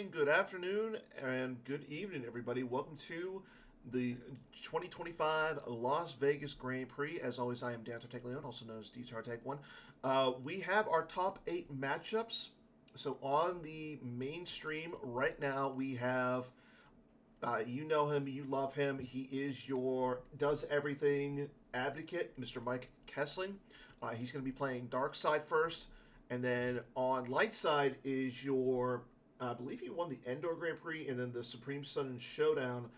morning, good afternoon, and good evening, everybody. Welcome to the 2025 Las Vegas Grand Prix. As always, I am Dan Tartaglione, also known as DTartag1. We have our top 8 matchups. So on the mainstream right now, we have, you know him, you love him. He is your does everything advocate, Mr. Mike Kessling. He's going to be playing Dark Side first. And then on light side is your, I believe he won the Endor Grand Prix and then the Supreme Sudden Showdown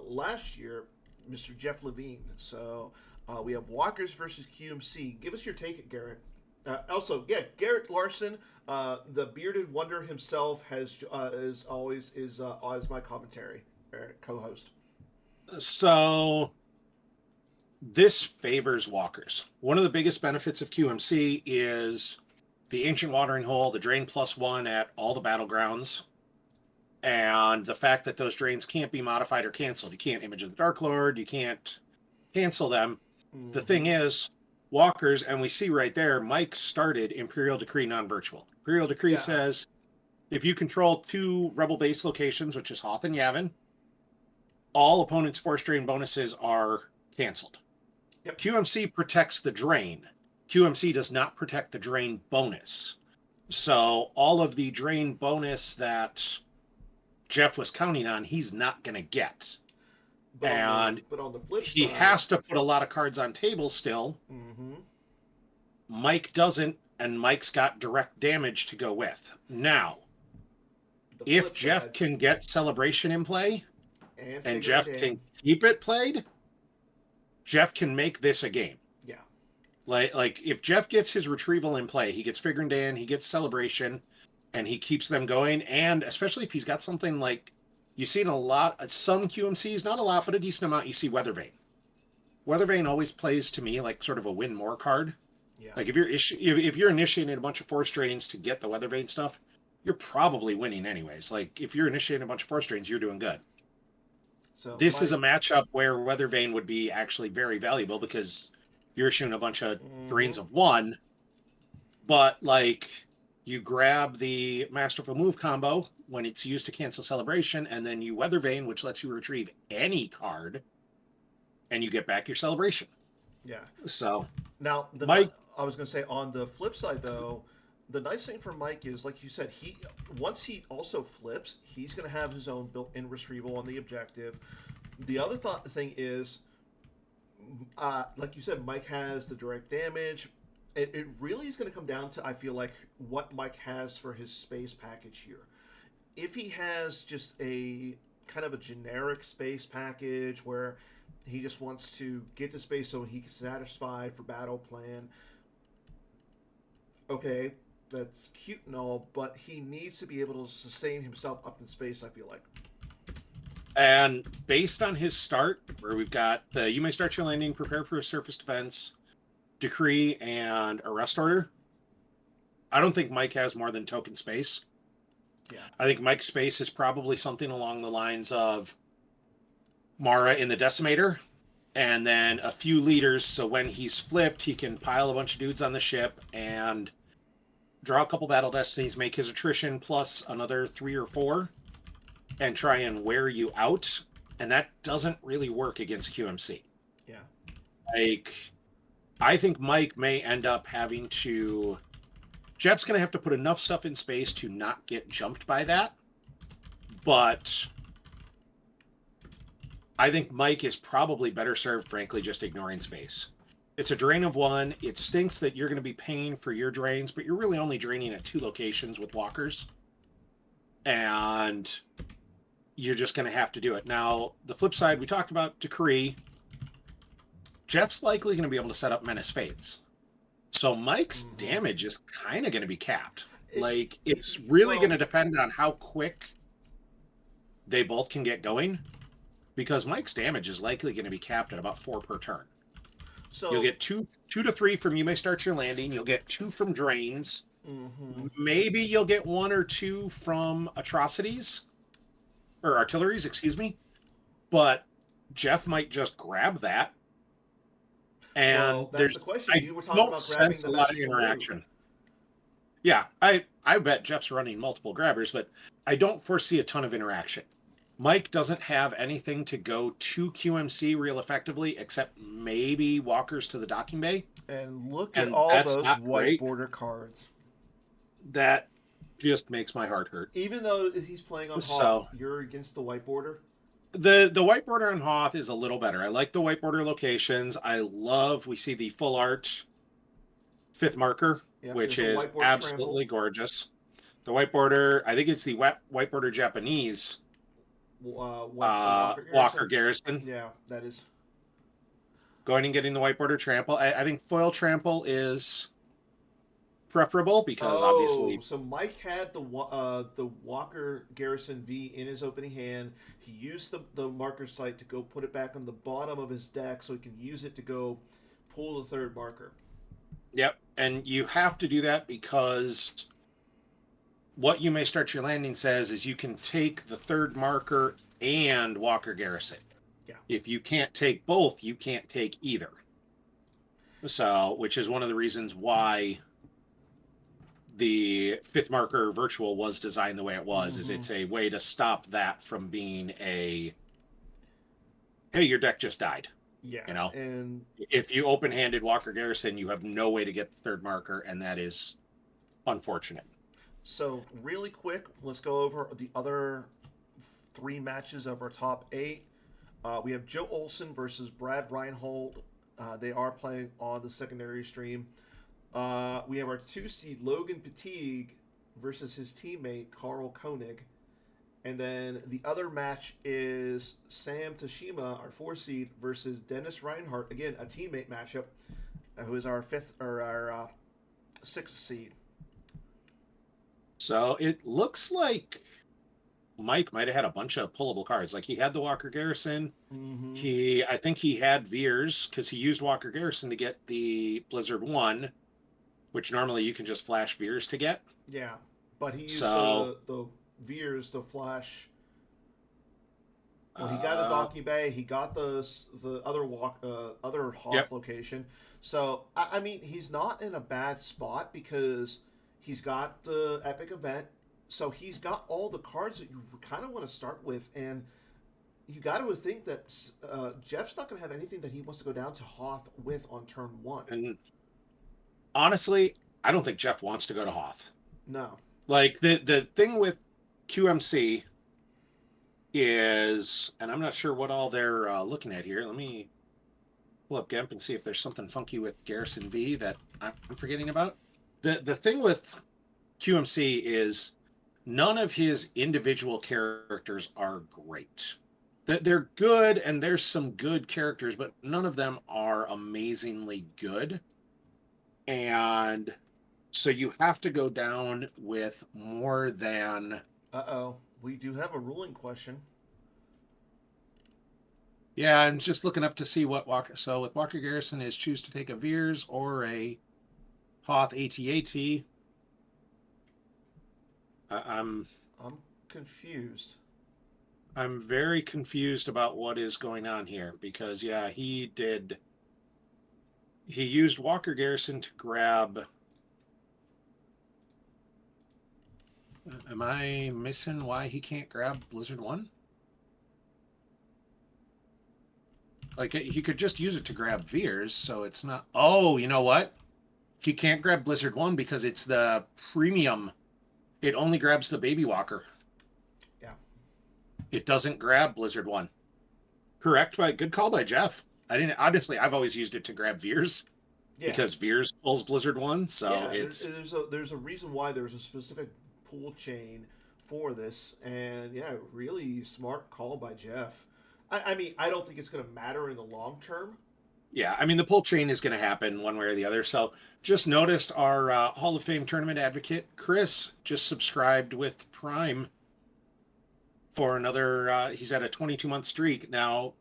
last year, Mr. Jeff Lavigne. So we have Walkers versus QMC. Give us your take, Garrett. Also, yeah, Garrett Larson, the bearded wonder himself, has is always is as my commentary co-host. So this favors walkers. One of the biggest benefits of QMC is the ancient watering hole, the drain +1 at all the battlegrounds, and the fact that those drains can't be modified or canceled. You can't Image of the Dark Lord, you can't cancel them. The thing is, walkers, and we see right there, Mike started Imperial Decree non-virtual. Imperial Decree Yeah. says if you control 2 rebel base locations, which is Hoth and Yavin, all opponents' force drain bonuses are canceled. Yep. QMC protects the drain. QMC does not protect the drain bonus. So all of the drain bonus that Jeff was counting on, he's not going to get. But and on the flip he side, has to put a lot of cards on table still. Mm-hmm. Mike doesn't, and Mike's got direct damage to go with. Now, if Jeff side, can get Celebration in play, and Figure Jeff can keep it played, Jeff can make this a game. Yeah. Like if Jeff gets his retrieval in play, he gets Figure and Dan, he gets Celebration, and he keeps them going. And especially if he's got something like, you've seen a lot, some QMCs, not a lot, but a decent amount, you see Weathervane. Weathervane always plays to me like sort of a win more card. Yeah. Like if you're initiating a bunch of force drains to get the Weathervane stuff, you're probably winning anyways. Like if you're initiating a bunch of force drains, you're doing good. So this is a matchup where Weathervane would be actually very valuable because you're shooting a bunch of drains of 1, but like you grab the Masterful Move combo when it's used to cancel Celebration, and then you Weathervane, which lets you retrieve any card, and you get back your Celebration. Yeah. So now, Mike, I was going to say on the flip side though, the nice thing for Mike is, like you said, once he also flips, he's going to have his own built-in retrieval on the objective. The other thing is, like you said, Mike has the direct damage. It really is going to come down to, I feel like, what Mike has for his space package here. If he has just a kind of a generic space package where he just wants to get to space so he can satisfy for battle plan, okay, that's cute and all, but he needs to be able to sustain himself up in space, I feel like. And based on his start, where we've got the you may start your landing, prepare for a surface defense, decree, and arrest order, I don't think Mike has more than token space. Yeah. I think Mike's space is probably something along the lines of Mara in the Decimator, and then a few leaders, so when he's flipped, he can pile a bunch of dudes on the ship and draw a couple battle destinies, make his attrition plus another 3 or 4, and try and wear you out. And that doesn't really work against QMC. Yeah. Like, I think Mike may end up having to... Jeff's going to have to put enough stuff in space to not get jumped by that. But I think Mike is probably better served, frankly, just ignoring space. It's a drain of 1. It stinks that you're going to be paying for your drains, but you're really only draining at 2 locations with walkers. And you're just going to have to do it. Now, the flip side, we talked about Decree. Jeff's likely going to be able to set up Menace Fates. So Mike's damage is kind of going to be capped. It's really going to depend on how quick they both can get going, because Mike's damage is likely going to be capped at about 4 per turn. So you'll get 2 to 3 from You May Start Your Landing. You'll get 2 from drains. Maybe you'll get 1 or 2 from atrocities or artilleries, excuse me. But Jeff might just grab that. And that's the question. You were talking don't about sense grabbing a the lot of Masterful interaction. Move. Yeah, I bet Jeff's running multiple grabbers, but I don't foresee a ton of interaction. Mike doesn't have anything to go to QMC real effectively, except maybe walkers to the docking bay, And look at and all that's those not white great. border cards. That just makes my heart hurt. Even though he's playing on Hoth, So you're against the white border. the white border on Hoth is a little better. I like the white border locations. I love we see the full art fifth marker, Yep, which there's a is white border trample. absolutely gorgeous. The white border, I think it's the white border Japanese Walker Walker Garrison. Garrison. Yeah, that is. Going and getting the white border trample. I think foil trample is preferable because Oh, obviously, so Mike had the Walker Garrison V in his opening hand. He used the marker site to go put it back on the bottom of his deck so he can use it to go pull the third marker. yep. And you have to do that because what you may start your landing says is you can take the third marker and Walker Garrison. Yeah. If you can't take both, you can't take either. So, which is one of the reasons why the fifth marker virtual was designed the way it was, is Mm-hmm. it's a way to stop that from being a, hey, your deck just died. Yeah, You know, and if you open-handed Walker Garrison, you have no way to get the third marker, and that is unfortunate. so really quick, let's go over the other three matches of our top eight. We have Joe Olson versus Brad Reinhold. They are playing on the secondary stream. We have our two seed Logan Petigue versus his teammate Carl Koenig. And then the other match is Sam Tashima, our four seed, versus Dennis Reinhardt. Again, a teammate matchup, who is our fifth or our sixth seed. So it looks like Mike might have had a bunch of pullable cards. Like he had the Walker Garrison. Mm-hmm. I think he had Veers because he used Walker Garrison to get the Blizzard 1, which normally you can just flash Veers to get. Yeah, but he used So, the Veers to flash. Well, he got a uh, Donkey Bay. He got the other yep. Hoth location. So I mean, he's not in a bad spot because he's got the epic event. So he's got all the cards that you kind of want to start with, and you got to think that Jeff's not going to have anything that he wants to go down to Hoth with on turn one. And honestly, I don't think Jeff wants to go to Hoth. No. Like the thing with QMC is, and I'm not sure what all they're looking at here. Let me pull up GEMP and see if there's something funky with Garrison V that I'm forgetting about. The thing with QMC is none of his individual characters are great. They're good, and there's some good characters, but none of them are amazingly good. And so you have to go down with more than. Uh-oh. We do have a ruling question. Yeah, I'm just looking up to see what Walker. So with Walker Garrison is choose to take a Veers or a Hoth ATAT. I'm I'm confused. I'm very confused about what is going on here because yeah, he used Walker Garrison to grab. Am I missing why he can't grab Blizzard 1? Like he could just use it to grab Veers, so it's not. Oh, you know what? He can't grab Blizzard 1 because it's the premium. It only grabs the Baby Walker. Yeah. It doesn't grab Blizzard 1. Correct, by good call by Jeff. I didn't honestly. I've always used it to grab Veers Yeah. because Veers pulls Blizzard 1, so Yeah, it's there's a reason why there's a specific pool chain for this, and yeah, really smart call by Jeff. I mean, I don't think it's going to matter in the long term. yeah. I mean, the pull chain is going to happen one way or the other. So just noticed our Hall of Fame tournament advocate Chris just subscribed with Prime for another. He's at a 22-month streak now.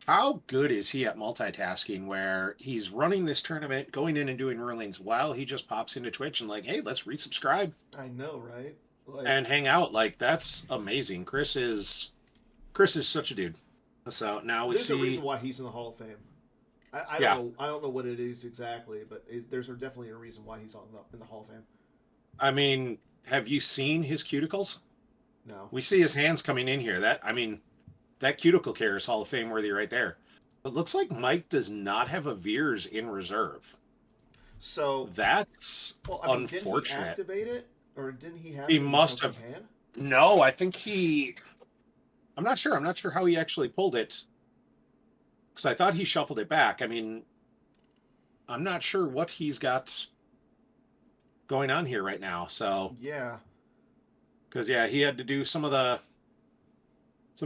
How good is he at multitasking where he's running this tournament, going in and doing rulings while he just pops into Twitch and like, hey, let's resubscribe I know, right? Like, and hang out. Like that's amazing. Chris is such a dude. So now we there's a see reason why he's in the Hall of Fame. I don't yeah. know. I don't know what it is exactly, but there's definitely a reason why he's in the Hall of Fame. I mean, have you seen his cuticles? No. We see his hands coming in here. That cuticle care is Hall of Fame worthy right there. It looks like Mike does not have a Veers in reserve. So, That's well, I mean, didn't he unfortunate. activate it, or didn't he have He it in his must opening have. hand? No, I think he. I'm not sure. I'm not sure how he actually pulled it because I thought he shuffled it back. I mean, I'm not sure what he's got going on here right now. So, Yeah. because yeah, he had to do some of the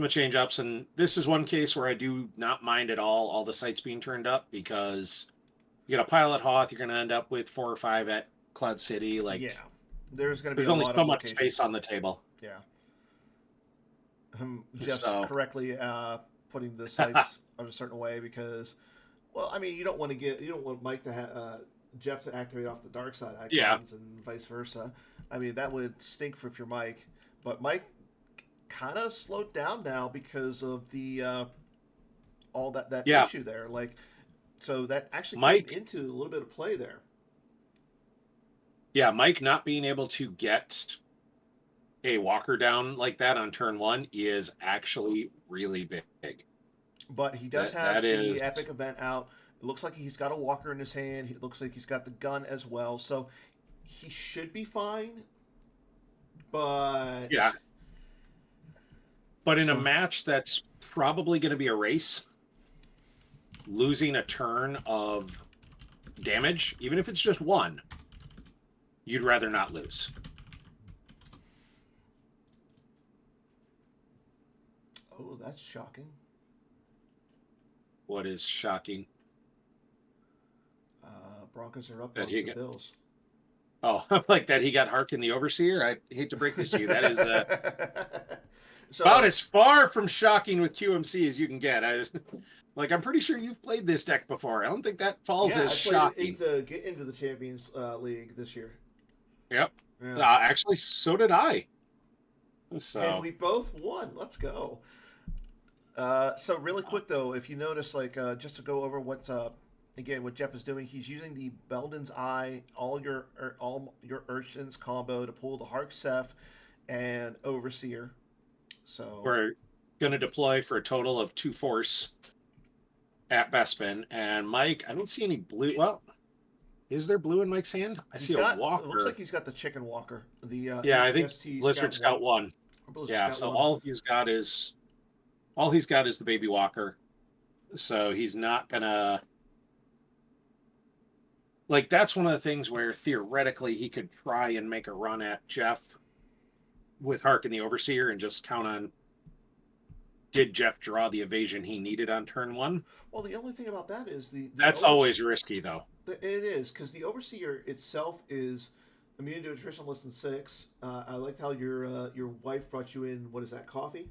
change ups, and this is one case where I do not mind at all the sights being turned up because you get a pile at Hoth, you're going to end up with 4 or 5 at Cloud City. Yeah. Like, There's going to be there's a only lot so of much locations. space on the table. Yeah. Jeff's So, correctly putting the sites in a certain way because, well, I mean, you don't want Mike to have Jeff to activate off the dark side yeah, icons and vice versa. I mean, that would stink for if you're Mike, but Mike kind of slowed down now because of the all that yeah. issue there. Like, so that actually came Mike, into a little bit of play there. yeah, Mike not being able to get a walker down like that on turn one is actually really big. But he does That have is, the epic event out. It looks like he's got a walker in his hand. It looks like he's got the gun as well. So he should be fine. But yeah. But in a so match that's probably going to be a race, losing a turn of damage, even if it's just one, you'd rather not lose. oh, that's shocking. What is shocking? Broncos are up That on he the got, Bills. oh, like that he got Harkin the Overseer. I hate to break this to you. That is about So as far from shocking with QMC as you can get. Like, I'm pretty sure you've played this deck before. I don't think that falls yeah, as I played it shocking. to get into the Champions League this year. Yep. Yeah, Actually, so did I. and So, we both won. Let's go. So really quick though, if you notice, like just to go over what's again what Jeff is doing, he's using the Belden's Eye, all your Urchins combo to pull the Hark Seth and Overseer. So we're going to deploy for a total of 2 force at Bespin. And Mike, I don't see any blue. Well, is there blue in Mike's hand? I he's see a got. It looks like walker. he's got the Chicken Walker, the Yeah, I think ATST Blizzard Scout One. Scout 1. Or Blizzard Yeah, Scout so One. all he's got is the baby walker. So he's not gonna, like, that's one of the things where theoretically he could try and make a run at Jeff with Hark and the Overseer and just count on, did Jeff draw the evasion he needed on turn one? Well, the only thing about that is the That's always risky though. It is because the Overseer itself is immune to attrition less than 6. I liked how your wife brought you in. What is that? Coffee?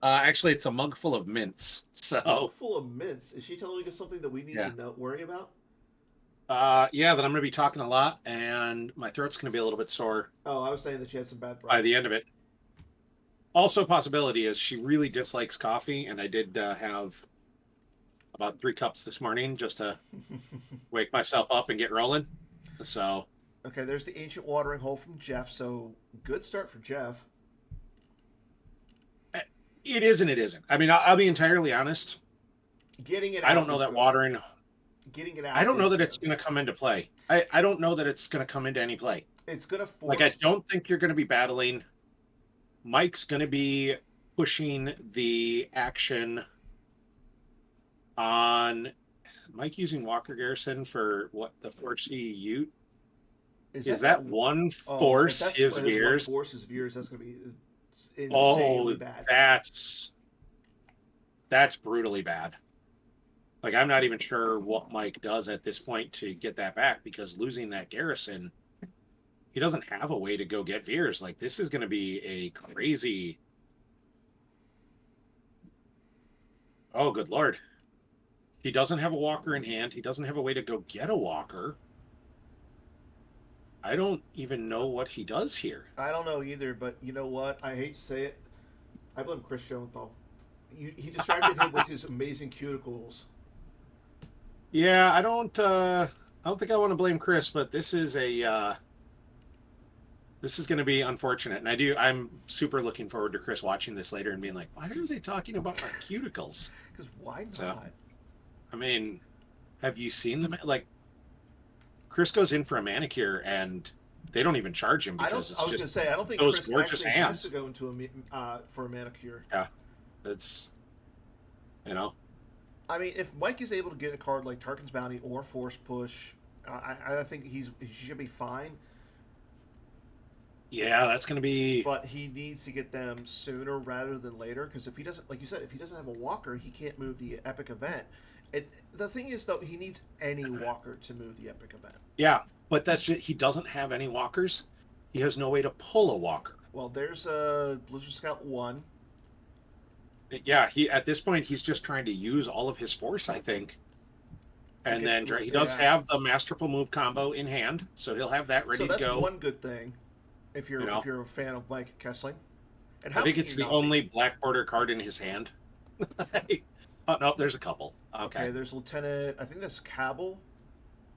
Actually, it's a mug full of mints. Mug So full of mints. Is she telling us something that we need yeah, to worry about? yeah, that I'm going to be talking a lot, and my throat's going to be a little bit sore Oh, I was saying that she had some bad by breath. the end of it. Also, a possibility is she really dislikes coffee, and I did have about 3 cups this morning just to wake myself up and get rolling. So Okay, there's the ancient watering hole from Jeff. So good start for Jeff. it is and it isn't. I mean, I'll be entirely honest. Getting it I don't out know is that good. watering. Getting it I out don't know is that good. it's going to come into play. I don't know that it's going to come into any play. It's gonna Like, I force. don't think you're going to be battling. Mike's going to be pushing the action on Mike using Walker Garrison for what, the 4C Ute? Is That? that one Oh, if force that's his his one Veers? forces Veers, that's gonna be insanely Oh, bad. that's brutally bad. Like, I'm not even sure what Mike does at this point to get that back because losing that garrison, he doesn't have a way to go get Veers. Like, this is going to be a crazy. Oh, good Lord. He doesn't have a walker in hand. He doesn't have a way to go get a walker. I don't even know what he does here. I don't know either, but you know what? I hate to say it. I blame Chris Jones though. He distracted him with his amazing cuticles. Yeah, I don't think I want to blame Chris, but this is a This is going to be unfortunate, and I'm super looking forward to Chris watching this later and being like, "Why are they talking about my cuticles?" Because why So, not? I mean, have you seen them? Like, Chris goes in for a manicure, and they don't even charge him I don't. because I it's was just gonna say I don't think those Chris gorgeous actually has to hands. go into for a manicure. Yeah, it's you know, I mean, if Mike is able to get a card like Tarkin's Bounty or Force Push, I think he should be fine. yeah, that's going to be But he needs to get them sooner rather than later because if he doesn't, like you said, if he doesn't have a walker, he can't move the epic event. The thing is, though, he needs any walker to move the epic event. yeah, but that's just, he doesn't have any walkers. He has no way to pull a walker. Well, there's a Blizzard Scout 1. Yeah, he at this point he's just trying to use all of his force, I think. To And get, then he does yeah. have the masterful move combo in hand, so he'll have that So ready to that's go. one good thing if You you're know, if you're a fan of Mike Kessling. And I how think can it's you the not be? only black border card in his hand. Oh no, there's a couple. Okay, Okay, there's Lieutenant. I think that's Cabell.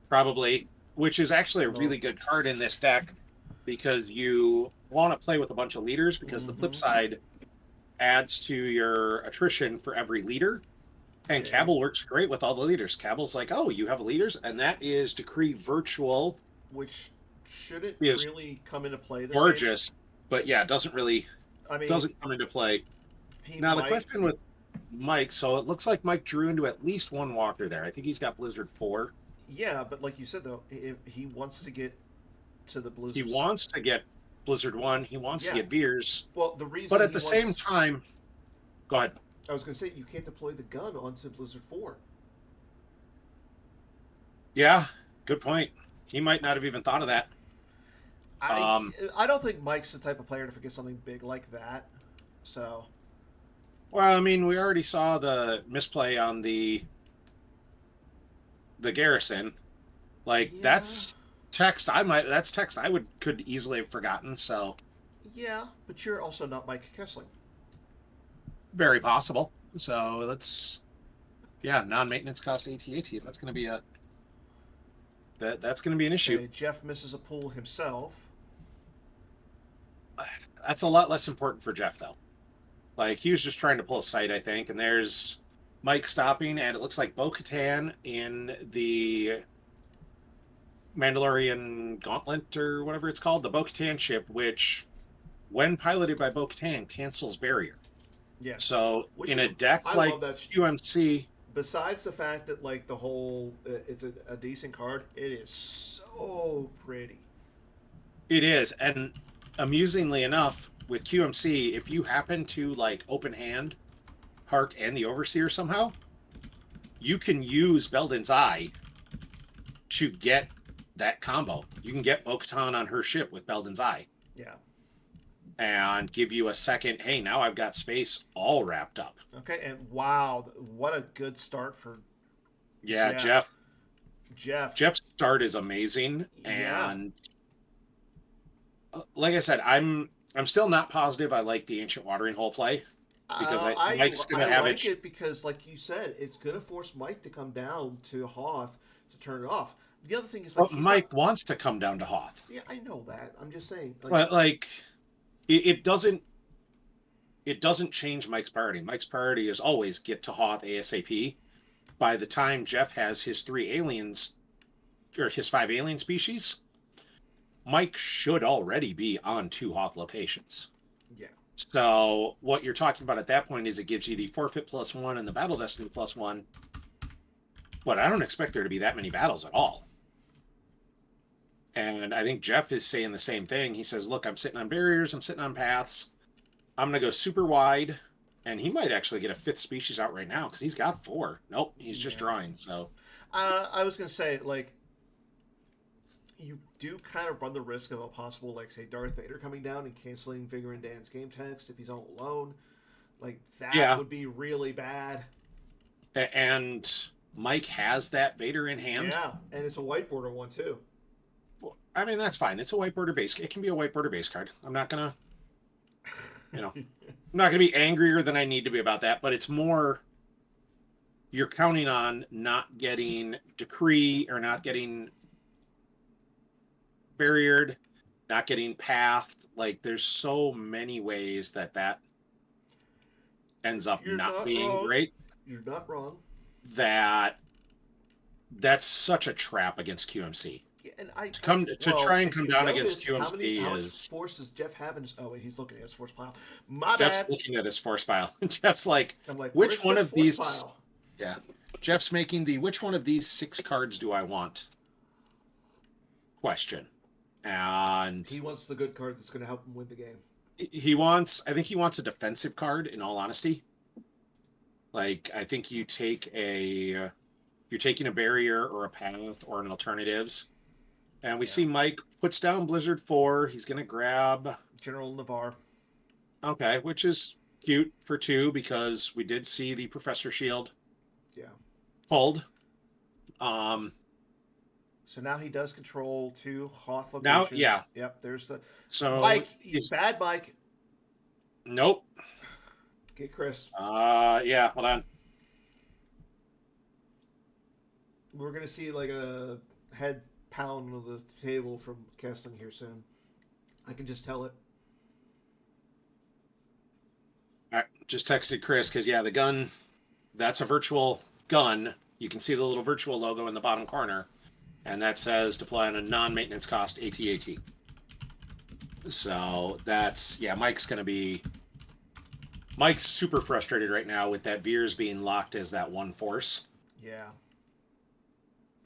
probably, which is actually a No. really good card in this deck because you want to play with a bunch of leaders because the flip Mm-hmm. side adds to your attrition for every leader. And Okay. Cabell works great with all the leaders. Cabell's like, oh, you have leaders, and that is Decree Virtual. Which shouldn't Is really come into play this game. gorgeous, but yeah, I mean, doesn't come into play. he Now the might. question with Mike, so it looks like Mike drew into at least one walker there. I think he's got Blizzard 4. Yeah, but like you said though, if he wants to get to the He Blizzards. wants to get Blizzard 1, he wants to Yeah. get Veers, Well, the but reason at he the same wants. time, go ahead. I was gonna say you can't deploy the gun onto Blizzard 4. Yeah, good point. He might not have even thought of that. I Um, I don't think Mike's the type of player to forget something big like that. So well, I mean, we already saw the misplay on the garrison. Like yeah, that's text I would could easily have forgotten. So yeah, but you're also not Mike Kessling. very possible. So let's yeah, non-maintenance cost AT-AT. That's going to be that's going to be an issue. Okay, Jeff misses a pull himself. That's a lot less important for Jeff though. Like he was just trying to pull a sight, I think. And there's Mike stopping, and it looks like Bo-Katan in the Mandalorian Gauntlet or whatever it's called, the Bo-Katan ship, which when piloted by Bo-Katan cancels barrier. Yes, So which in is a deck I like love that. QMC, Besides the fact that like the whole it's a decent card, it is so pretty. it is. And amusingly enough, with QMC, if you happen to like open hand Hark and the Overseer somehow, you can use Belden's Eye to get that combo. You can get Bo-Katan on her ship with Belden's Eye Yeah. and give you a second, hey, now I've got space all wrapped up. Okay, and wow, what a good start for Yeah, Jeff. Jeff. Jeff's start is amazing. Yeah. And like I said, I'm still not positive I like the Ancient Watering Hole play because Mike's going to I have like it because, like you said, it's going to force Mike to come down to Hoth to turn it off. The other thing is like Well, he's not. Mike wants to come down to Hoth. Yeah, I know that. I'm just saying. But like it doesn't change Mike's priority. Mike's priority is always get to Hoth ASAP. By the time Jeff has his 3 aliens or his 5 alien species, Mike should already be on 2 Hoth locations. Yeah. So what you're talking about at that point is it gives you the forfeit +1 and the battle destiny +1. But I don't expect there to be that many battles at all. And I think Jeff is saying the same thing. He says, look, I'm sitting on barriers, I'm sitting on paths. I'm going to go super wide. And he might actually get a 5th species out right now because he's got 4. Nope, he's just Yeah. drawing. So I was going to say, like, you do kind of run the risk of a possible, like, say, Darth Vader coming down and canceling Vigor and Dan's game text if he's all alone. Like, that yeah, would be really bad. and Mike has that Vader in hand. Yeah, and it's a white border one, too. I mean, that's fine. It's a white border base. It can be a white border base card. I'm not going to, I'm not going to be angrier than I need to be about that, but it's more you're counting on not getting Decree or not getting barriered not getting pathed. Like, there's so many ways that ends up You're not not being wrong. great. You're not wrong. That that's such a trap against QMC. Yeah, and To try and if come you down against notice QMC how much is force does Jeff have in his? Oh wait, he's looking at his force pile. My Jeff's bad. looking at his force pile. Jeff's like, I'm like, which where's one Jeff's of force these? pile? Yeah, Jeff's making the which one of these 6 cards do I want question, and He wants the good card that's going to help him win the game. I think he wants a defensive card. In all honesty, like I think you're taking a barrier or a path or an alternatives. And we see Mike puts down Blizzard 4. He's going to grab General Navarre. Okay, which is cute for 2 because we did see the Professor Shield pulled. So now he does control 2 Hoth Now, locations. yeah. Yep, there's the So Mike. Bad Mike. Nope. Get Chris. Yeah, hold on. We're going to see like a head pound on the table from Kessling here soon. I can just tell it. All right, just texted Chris because, yeah, the gun, that's a virtual gun. You can see the little virtual logo in the bottom corner, and that says deploy on a non-maintenance cost AT-AT. So that's, yeah, Mike's super frustrated right now with that Veers being locked as that one force. Yeah.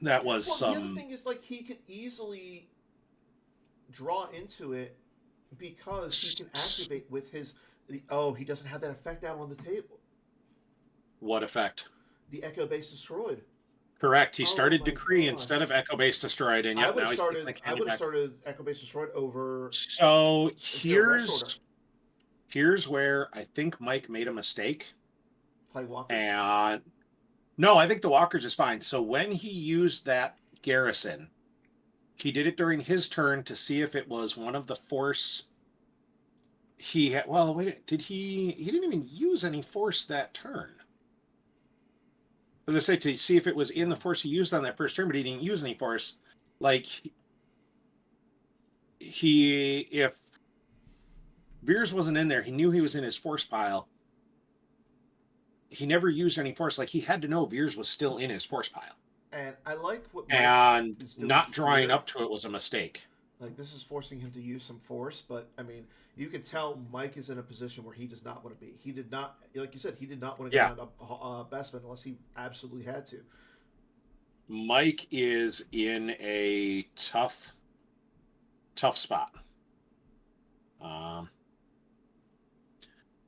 That was the other thing is, like, he could easily draw into it because he can activate with his. He doesn't have that effect out on the table. What effect? The Echo Base Destroyed. Correct. He started Decree instead of Echo Base Destroyed, and I would have started Echo Base Destroyed over. So here's where I think Mike made a mistake. Play Walkers. And no, I think the Walkers is fine. So when he used that garrison, he did it during his turn to see if it was one of the force he had. Well, wait, did he? He didn't even use any force that turn. As I say, to see if it was in the force he used on that first turn, but he didn't use any force. Like if Veers wasn't in there, he knew he was in his force pile. He never used any force. Like, he had to know Veers was still in his force pile. And I like what Mike and is doing not drawing here. up to it was a mistake. Like, this is forcing him to use some force, but I mean, you can tell Mike is in a position where he does not want to be. He did not, like you said, he did not want to go down to Bestman unless he absolutely had to. Mike is in a tough spot.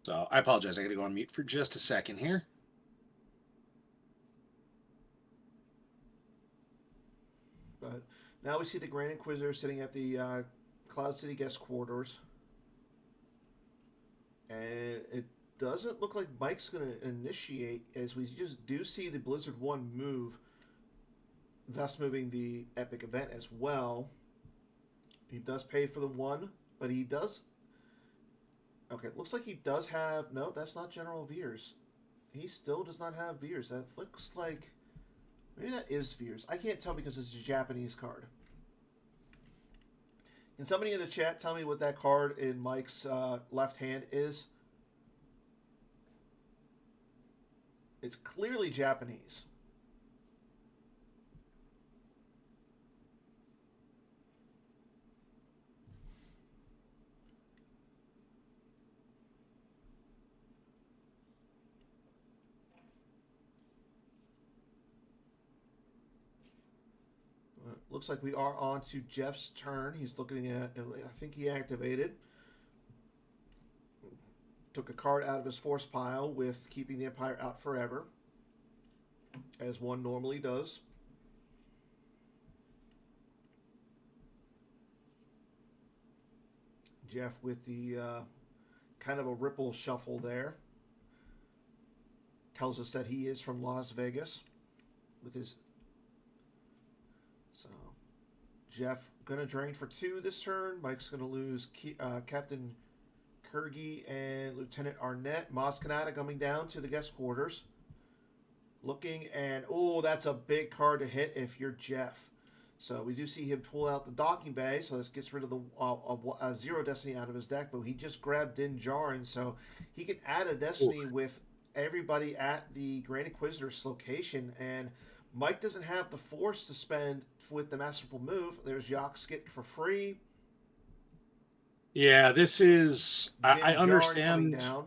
So I apologize. I got to go on mute for just a second here. But now we see the Grand Inquisitor sitting at the Cloud City guest quarters. And it doesn't look like Mike's going to initiate, as we just do see the Blizzard 1 move, thus moving the Epic event as well. He does pay for the 1, but he does... Okay, it looks like he does have... No, that's not General Veers. He still does not have Veers. That looks like... Maybe that is Veers. I can't tell because it's a Japanese card. Can somebody in the chat tell me what that card in Mike's left hand is? It's clearly Japanese. Looks like we are on to Jeff's turn. He's looking at, I think he activated. Took a card out of his force pile with keeping the Empire out forever, as one normally does. Jeff with the kind of a ripple shuffle there. Tells us that he is from Las Vegas with his... So, Jeff going to drain for 2 this turn. Mike's going to lose Captain Kurgi and Lieutenant Arnett. Maz Kanata coming down to the guest quarters. Looking and, oh, that's a big card to hit if you're Jeff. So we do see him pull out the docking bay, so this gets rid of the zero destiny out of his deck. But he just grabbed Din Djarin, so he can add a Ooh. destiny with everybody at the Grand Inquisitor's location. And Mike doesn't have the force to spend with the Masterful Move. There's Yak Skit for free. Yeah, this is. Din Djarin coming down.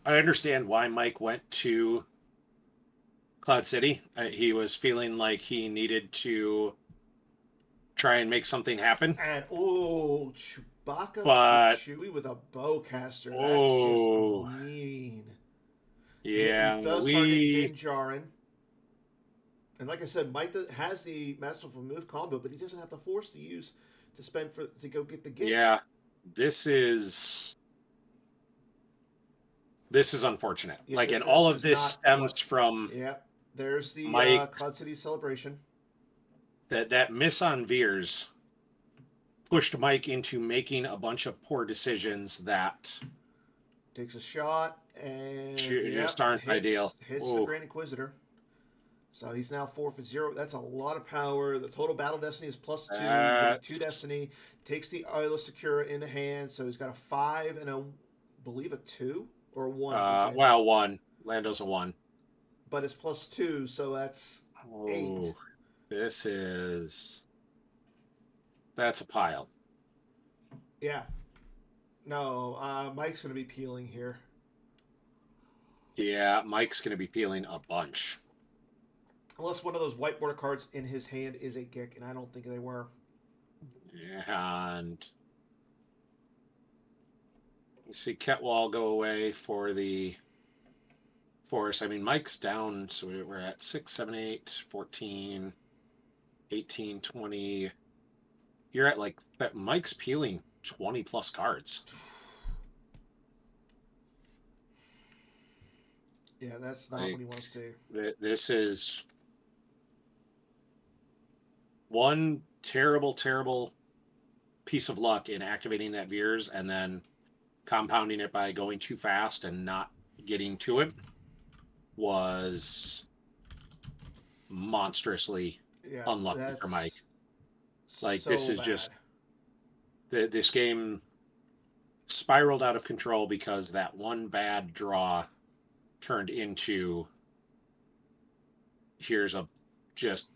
I understand why Mike went to Cloud City. He was feeling like he needed to try and make something happen. And Chewbacca But Chewie with a bowcaster. That's just oh, mean. He yeah, does target Din Djarin. And like I said, Mike has the Masterful Move combo, but he doesn't have the force to use to spend to go get the gift. Yeah, this is unfortunate. Yeah, like, and all of this stems from Yeah, there's the Mike. Cloud City celebration. That miss on Veers pushed Mike into making a bunch of poor decisions that Takes a shot and just aren't ideal. Hits the Grand Inquisitor. So he's now 4 for 0. That's a lot of power. The total battle destiny is +2. Getting 2 destiny. Takes the Isla Secura into hand. So he's got a 5 and I believe a 2 or a 1. Well, 1. Lando's a 1. But it's +2, so that's 8. That's a pile. Yeah. No, Mike's going to be peeling here. Yeah, Mike's going to be peeling a bunch. Unless one of those white border cards in his hand is a Gick, and I don't think they were. And you see Ketwall go away for the force. I mean, Mike's down, so we're at 6, 7, 8, 14, 18, 20. You're at like that. Mike's peeling 20 plus cards. Yeah, that's not what he wants to see. This is one terrible piece of luck in activating that Veers and then compounding it by going too fast and not getting to it was monstrously unlucky for Mike. Like, so this is bad. Just this game spiraled out of control because that one bad draw turned into here's a just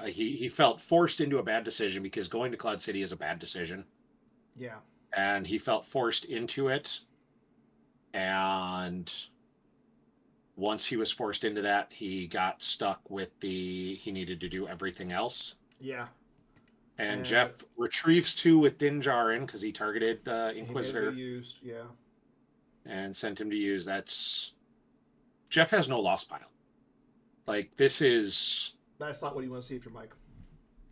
he felt forced into a bad decision because going to Cloud City is a bad decision. Yeah. And he felt forced into it. And once he was forced into that, he got stuck with he needed to do everything else. Yeah. And Jeff retrieves 2 with Din Djarin because he targeted the Inquisitor. He used, yeah. And sent him to use. Jeff has no loss pile. Like, this is... That's not what you want to see if you're Mike.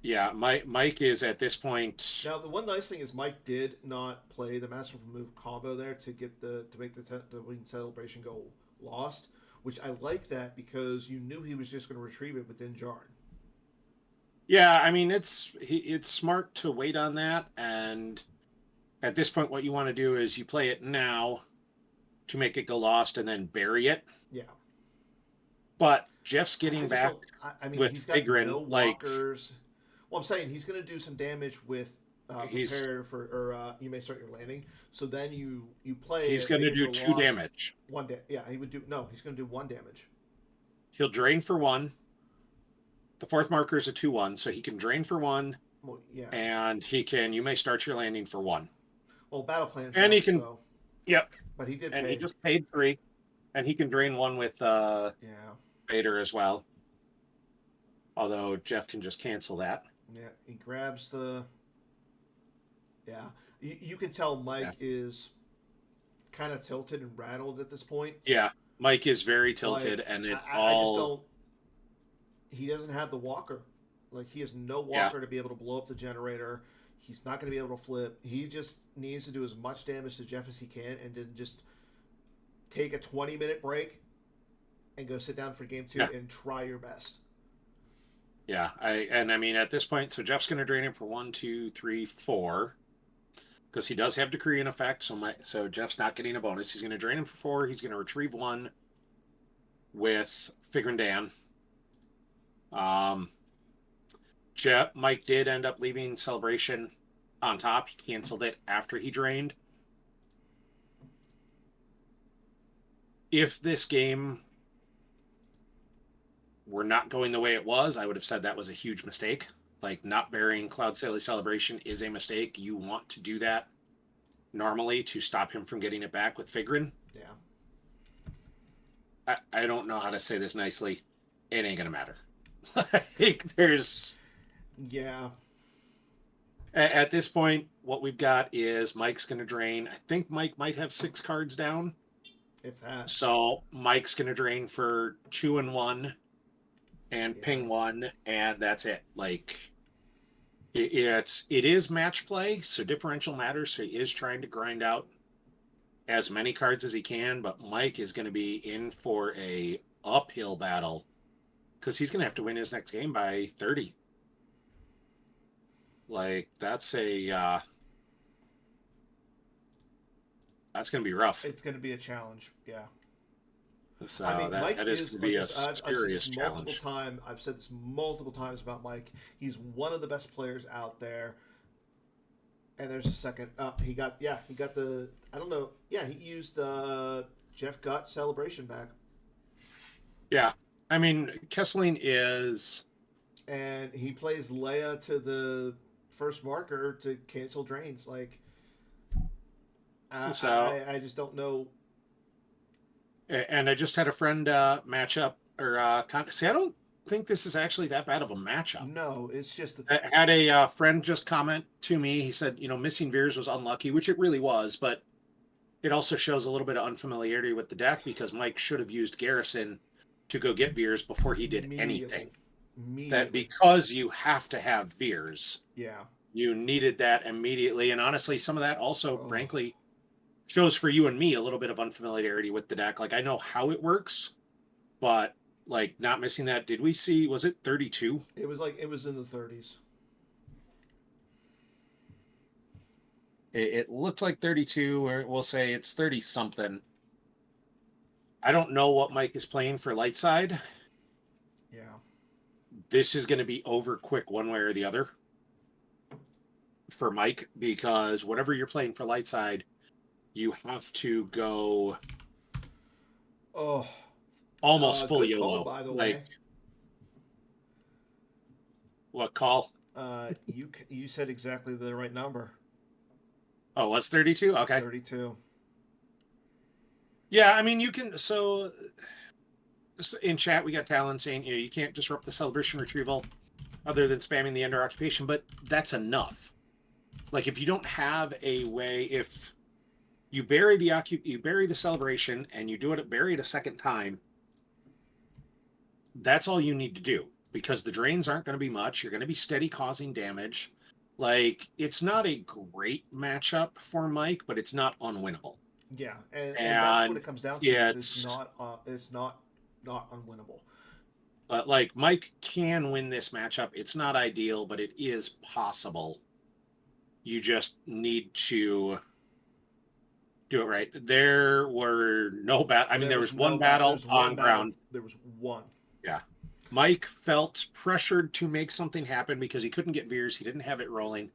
Yeah, Mike is at this point... Now, the one nice thing is Mike did not play the Masterful Move combo there to make the win celebration go lost, which I like that because you knew he was just going to retrieve it with Din Djarin. Yeah, I mean, it's smart to wait on that, and at this point what you want to do is you play it now to make it go lost and then bury it. Yeah. But Jeff's getting back with he's got Figrin, no walkers. Well, I'm saying he's going to do some damage with prepare for, or you may start your landing. So then you play. He's going to do 2 damage. He would do. No, he's going to do 1 damage. He'll drain for 1. The 4th marker is a 2/1, so he can drain for 1. Well, yeah. And you may start your landing for 1. Well, battle plan. And he can. So. Yep. But he did. And he just paid 3, and he can drain 1 with Vader as well. Although Jeff can just cancel that. Yeah, he grabs the. Yeah, you can tell Mike is kind of tilted and rattled at this point. Yeah, Mike is very tilted, and I just don't. He doesn't have the walker. Like, he has no walker to be able to blow up the generator. He's not going to be able to flip. He just needs to do as much damage to Jeff as he can, and then just take a 20-minute break and go sit down for game 2 and try your best. Yeah, I mean, at this point, so Jeff's going to drain him for 1, 2, 3, 4, because he does have Decree in effect. So Jeff's not getting a bonus. He's going to drain him for 4. He's going to retrieve 1 with Figrin Dan. Mike did end up leaving Celebration on top. He canceled it after he drained. If this game were not going the way it was, I would have said that was a huge mistake. Like, not burying Cloud Sailing Celebration is a mistake. You want to do that normally to stop him from getting it back with Figrin. Yeah. I don't know how to say this nicely. It ain't gonna matter. Like, there's... Yeah. At this point, what we've got is Mike's gonna drain. I think Mike might have 6 cards down. If that. So Mike's gonna drain for 2 and 1 and ping 1, and that's it. Like, it is match play, so differential matters. So he is trying to grind out as many cards as he can, but Mike is going to be in for a uphill battle because he's going to have to win his next game by 30. Like, that's going to be rough. It's going to be a challenge. Yeah. So I mean, Mike that is going to be a serious challenge. I've said this multiple times about Mike. He's one of the best players out there. And there's a second. He got the. I don't know. Yeah, he used Jeff got Celebration back. Yeah, I mean, Kessling is. And he plays Leia to the first marker to cancel drains. Like, I just don't know. And I just had a friend match up or see. I don't think this is actually that bad of a matchup. No, it's just. I had a friend just comment to me. He said, missing Veers was unlucky, which it really was, but it also shows a little bit of unfamiliarity with the deck because Mike should have used Garrison to go get Veers before he did anything. That because you have to have Veers. Yeah. You needed that immediately. And honestly, some of that also, frankly, shows for you and me a little bit of unfamiliarity with the deck. Like, I know how it works, but like not missing that. Did we see, was it 32? It was in the 30s. It looked like 32, or we'll say it's 30 something. I don't know what Mike is playing for light side. Yeah. This is going to be over quick one way or the other for Mike, because whatever you're playing for light side, you have to go almost full YOLO. Call, by the like, way. What call? You said exactly the right number. Oh, was 32? Okay. 32. Yeah, I mean, you can. So in chat, we got Talon saying, you can't disrupt the celebration retrieval other than spamming the Ender Occupation, but that's enough. Like, if you don't have a way, if you bury the celebration and you bury it a second time, that's all you need to do, because the drains aren't going to be much. You're going to be steady causing damage. Like, it's not a great matchup for Mike, but it's not unwinnable. Yeah, and that's what it comes down to. Yeah, it's not unwinnable. But like, Mike can win this matchup. It's not ideal, but it is possible. You just need to do it right. There were no I mean, there was one battle on ground. There was one. Yeah. Mike felt pressured to make something happen because he couldn't get Veers. He didn't have it rolling.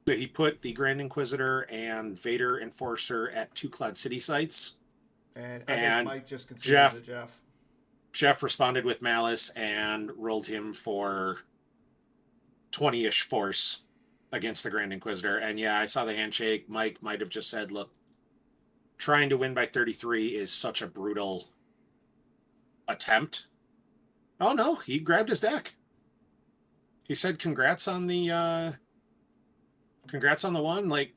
So he put the Grand Inquisitor and Vader Enforcer at 2 Cloud City sites. And I think Mike just considered Jeff. Jeff responded with Malice and rolled him for 20-ish force against the Grand Inquisitor. And yeah, I saw the handshake. Mike might have just said, look, trying to win by 33 is such a brutal attempt. Oh, no, he grabbed his deck. He said, congrats on the one. Like,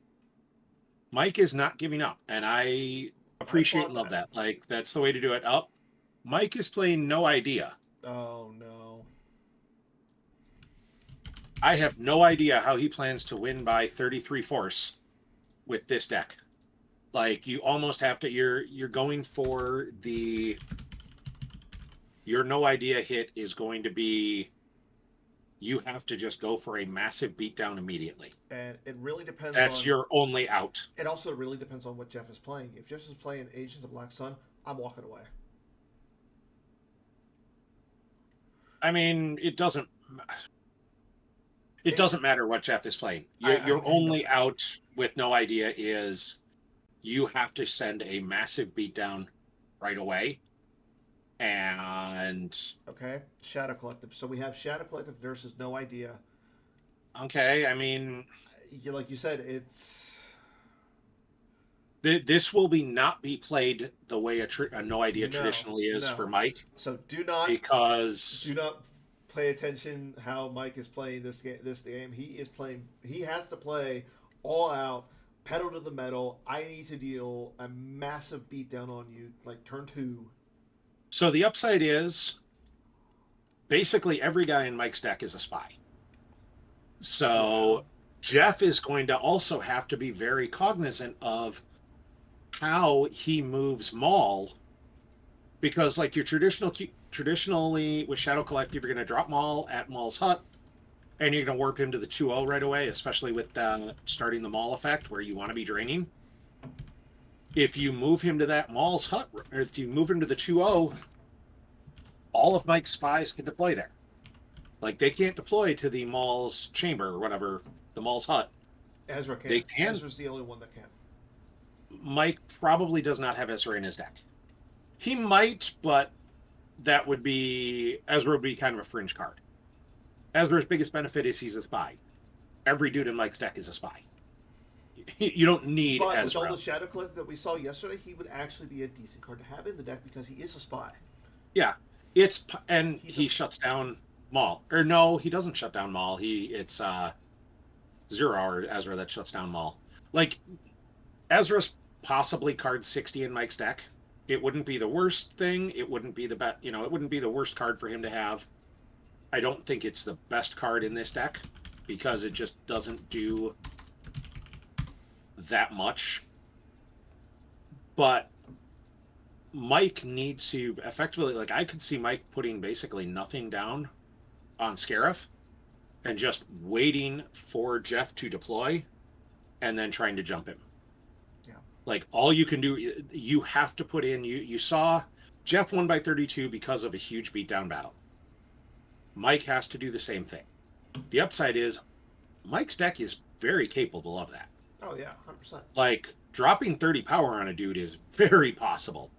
Mike is not giving up, and I appreciate and love that. Like, that's the way to do it. Mike is playing No Idea. Oh, no. I have no idea how he plans to win by 33 force with this deck. Like, you almost have to, you're going for your No Idea hit is going to be, you have to just go for a massive beatdown immediately. And it really depends. That's your only out. It also really depends on what Jeff is playing. If Jeff is playing Agents of Black Sun, I'm walking away. I mean, it doesn't. It doesn't matter what Jeff is playing. You're I know only that. out with no idea is you have to send a massive beatdown right away. And Okay, Shadow Collective. So we have Shadow Collective versus No Idea. okay, I mean, Like you said, it's this will not be played the way a no idea no, traditionally is for no. Mike So do because not pay attention how Mike is playing this game. This game, he is playing. He has to play all out, pedal to the metal. I need to deal a massive beatdown on you, like turn two. so the upside is basically every guy in Mike's deck is a spy. Yeah, So Jeff is going to also have to be very cognizant of how he moves Maul because like your traditionally with Shadow Collective, you're going to drop Maul at Maul's hut and you're going to warp him to the 2-0 right away, especially with starting the Maul effect where you want to be draining. If you move him to that Maul's hut, or if you move him to the 2-0, all of Mike's spies can deploy there. Like they can't deploy to the Maul's chamber or whatever, the Maul's hut. Ezra can. They can. Ezra's the only one that can. Mike probably does not have Ezra in his deck. He might, but that would be Ezra would be kind of a fringe card. Ezra's biggest benefit is he's a spy. Every dude in Mike's deck is a spy. You don't need But Ezra. with all the Shadow Collective that we saw yesterday, he would actually be a decent card to have in the deck because he is a spy. Yeah, he shuts down Maul. Or no, he doesn't shut down Maul. It's 0 Ezra that shuts down Maul. Like Ezra's possibly card 60 in Mike's deck. It wouldn't be the worst thing. It wouldn't be the best. It wouldn't be the worst card for him to have. I don't think it's the best card in this deck because it just doesn't do that much. But Mike needs to effectively, like, I could see Mike putting basically nothing down on Scarif and just waiting for Jeff to deploy and then trying to jump him. Yeah. Like, all you can do, you have to put in, you saw Jeff won by 32 because of a huge beatdown battle. Mike has to do the same thing. The upside is Mike's deck is very capable of that. Oh, yeah, 100%. Like, dropping 30 power on a dude is very possible.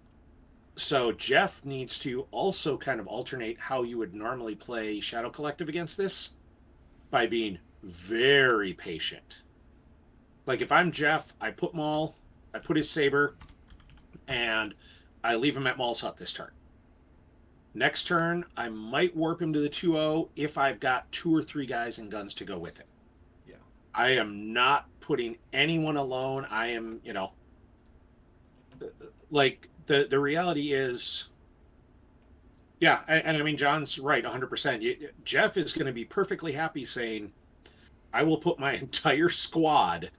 So Jeff needs to also kind of alternate how you would normally play Shadow Collective against this by being very patient. Like if I'm Jeff, I put Maul, I put his saber, and I leave him at Maul's hut this turn. Next turn, I might warp him to the 2-0 if I've got 2 or 3 guys and guns to go with him. Yeah. I am not putting anyone alone. I am, like the reality is, yeah, and I mean, John's right 100%. Jeff is going to be perfectly happy saying, I will put my entire squad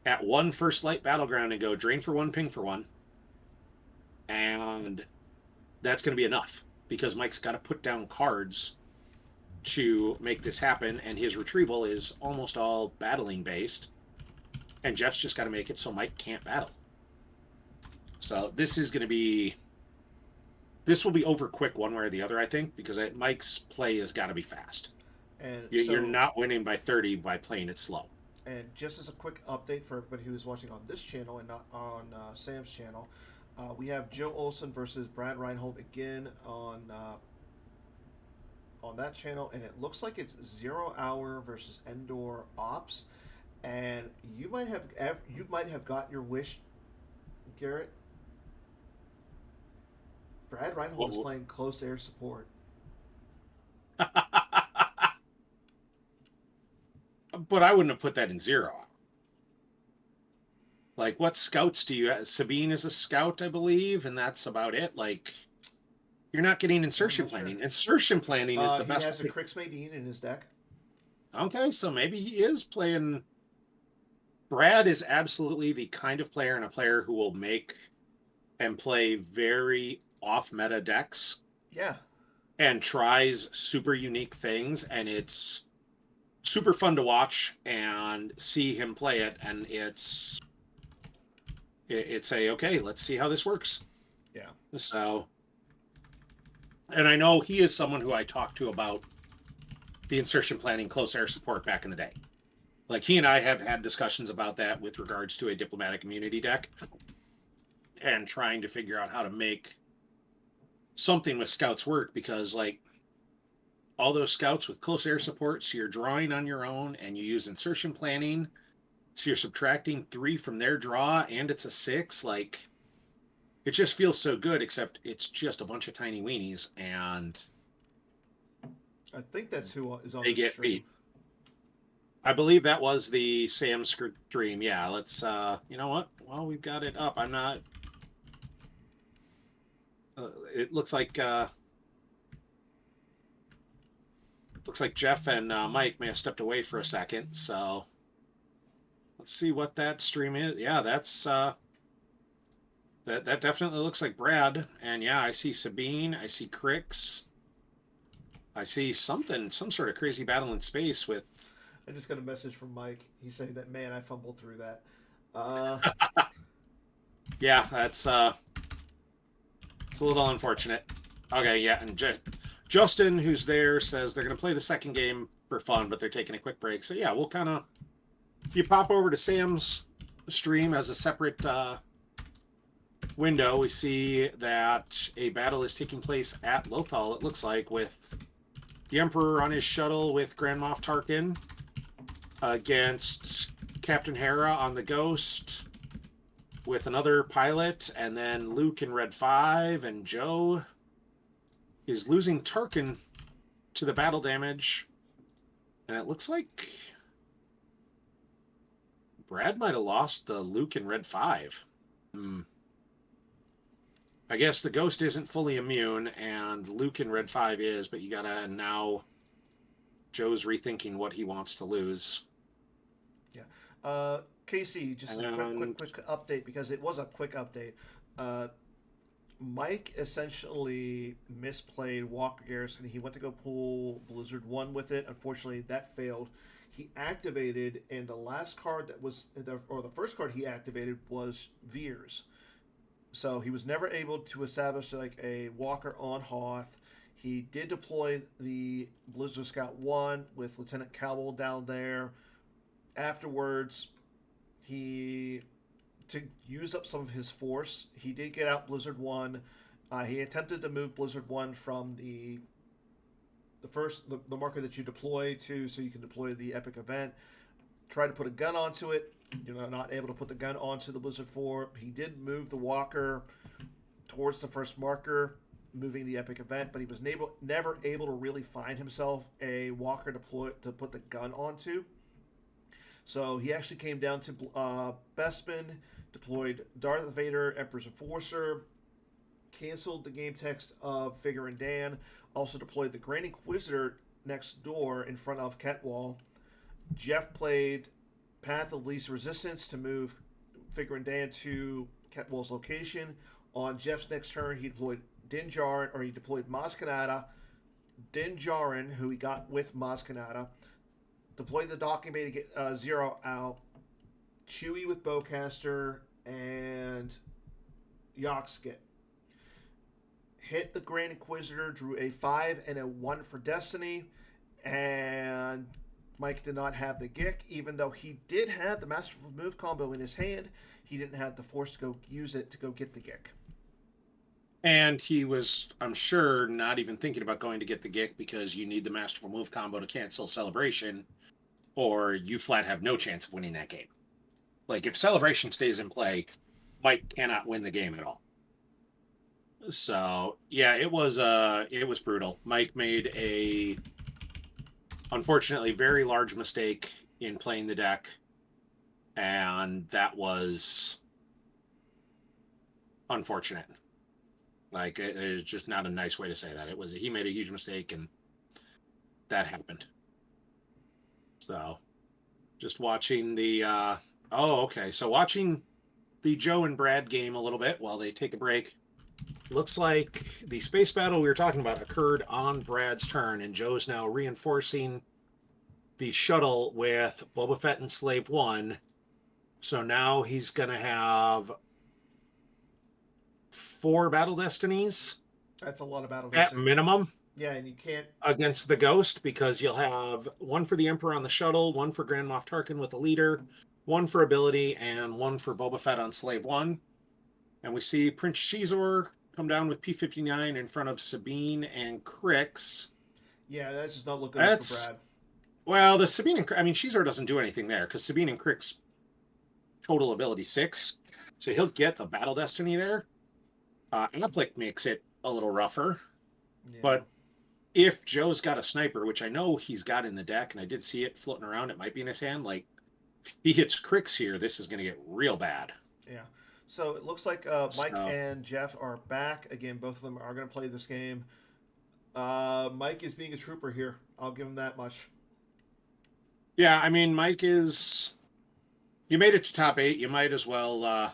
at 1 first light battleground and go drain for 1, ping for 1. And that's going to be enough because Mike's got to put down cards to make this happen. And his retrieval is almost all battling based. And Jeff's just got to make it so Mike can't battle. So this will be over quick one way or the other, I think, because Mike's play has got to be fast. And you're not winning by 30 by playing it slow. And just as a quick update for everybody who is watching on this channel and not on Sam's channel, we have Joe Olson versus Brad Reinhold again on that channel, and it looks like it's 0 Hour versus Endor Ops, and you might have got your wish, Garrett. Brad Reinhold is playing close air support. But I wouldn't have put that in 0. Like, what scouts do you have? Sabine is a scout, I believe, and that's about it. Like, you're not getting insertion planning. Sure. Insertion planning is the best. He has a Crix Maydeen in his deck. Okay, so maybe he is playing. Brad is absolutely the kind of player and a player who will make and play very off-meta decks. Yeah. And tries super unique things, and it's super fun to watch and see him play it, and it's okay, let's see how this works. Yeah. So, and I know he is someone who I talk to about the insertion planning close air support back in the day. Like, he and I have had discussions about that with regards to a diplomatic immunity deck and trying to figure out how to make something with scouts work, because like all those scouts with close air support, so you're drawing on your own and you use insertion planning, so you're subtracting 3 from their draw and it's a 6. Like, it just feels so good, except it's just a bunch of tiny weenies and I think that's who is on they the get stream. beat. I believe that was the Sam stream. Yeah, let's you know what? Well, we've got it up. I'm not it looks like Jeff and Mike may have stepped away for a second, so let's see what that stream is. Yeah, that's that definitely looks like Brad. And yeah, I see Sabine, I see Crix, I see some sort of crazy battle in space with. I just got a message from Mike. He's saying that, man, I fumbled through that. Yeah, that's it's a little unfortunate. Okay, yeah, and Justin, who's there, says they're going to play the second game for fun, but they're taking a quick break. So yeah, we'll kind of, if you pop over to Sam's stream as a separate window, we see that a battle is taking place at Lothal, it looks like, with the Emperor on his shuttle with Grand Moff Tarkin against Captain Hera on the Ghost with another pilot, and then Luke in Red 5, and Joe is losing Tarkin to the battle damage. And it looks like Brad might have lost the Luke in Red 5. I guess the Ghost isn't fully immune, and Luke in Red 5 is, but you gotta, now Joe's rethinking what he wants to lose. Yeah. Casey, just a quick update, because it was a quick update. Mike essentially misplayed Walker Garrison. He went to go pull Blizzard 1 with it. Unfortunately, that failed. He activated, and the last card that was, or the first card he activated was Veers. So he was never able to establish like a Walker on Hoth. He did deploy the Blizzard Scout 1 with Lieutenant Cowell down there. Afterwards, to use up some of his force, he did get out Blizzard 1. He attempted to move Blizzard 1 from the marker that you deploy to, so you can deploy the epic event. Try to put a gun onto it. You're not able to put the gun onto the Blizzard 4. He did move the Walker towards the first marker, moving the epic event, but he was never able to really find himself a Walker to put the gun onto. So he actually came down to Bespin, deployed Darth Vader, Emperor's Enforcer, canceled the game text of Figure and Dan, also deployed the Grand Inquisitor next door in front of Ketwall. Jeff played Path of Least Resistance to move Figure and Dan to Ketwall's location. On Jeff's next turn, he deployed Din deployed Maz Kanata, Din Djarin, who he got with Maz Kanata, deployed the docking bay to get Zero out, Chewie with Bowcaster, and Yoxkit. Hit the Grand Inquisitor, drew a 5 and a 1 for Destiny, and Mike did not have the Gick, even though he did have the Masterful Move combo in his hand. He didn't have the force to go use it to go get the Gick. And he was, I'm sure, not even thinking about going to get the Gick, because you need the Masterful Move combo to cancel Celebration, or you flat have no chance of winning that game. Like, if Celebration stays in play, Mike cannot win the game at all. So yeah, it was brutal. Mike made a, unfortunately, very large mistake in playing the deck, and that was unfortunate. Like, it's just not a nice way to say that. He made a huge mistake, and that happened. So just watching the so watching the Joe and Brad game a little bit while they take a break. Looks like the space battle we were talking about occurred on Brad's turn, and Joe's now reinforcing the shuttle with Boba Fett and Slave 1. So now he's going to have 4 Battle Destinies. That's a lot of Battle Destinies. At minimum. Yeah, and you can't. against the Ghost, because you'll have one for the Emperor on the shuttle, one for Grand Moff Tarkin with the leader, one for ability, and one for Boba Fett on Slave One. And we see Prince Shizor come down with P-59 in front of Sabine and Crix. Yeah, that's just not looking good for That's Brad. well, the Sabine and I mean Shizor doesn't do anything there because Sabine and Crix total ability 6, so he'll get a Battle Destiny there. Applic makes it a little rougher, Yeah. but if Joe's got a sniper, which I know he's got in the deck, and I did see it floating around, it might be in his hand. Like, if he hits Crix here, this is going to get real bad. Yeah. So it looks like Mike So, and Jeff are back again. Both of them are going to play this game. Mike is being a trooper here. I'll give him that much. yeah, I mean, Mike is. You made it to top 8. You might as well.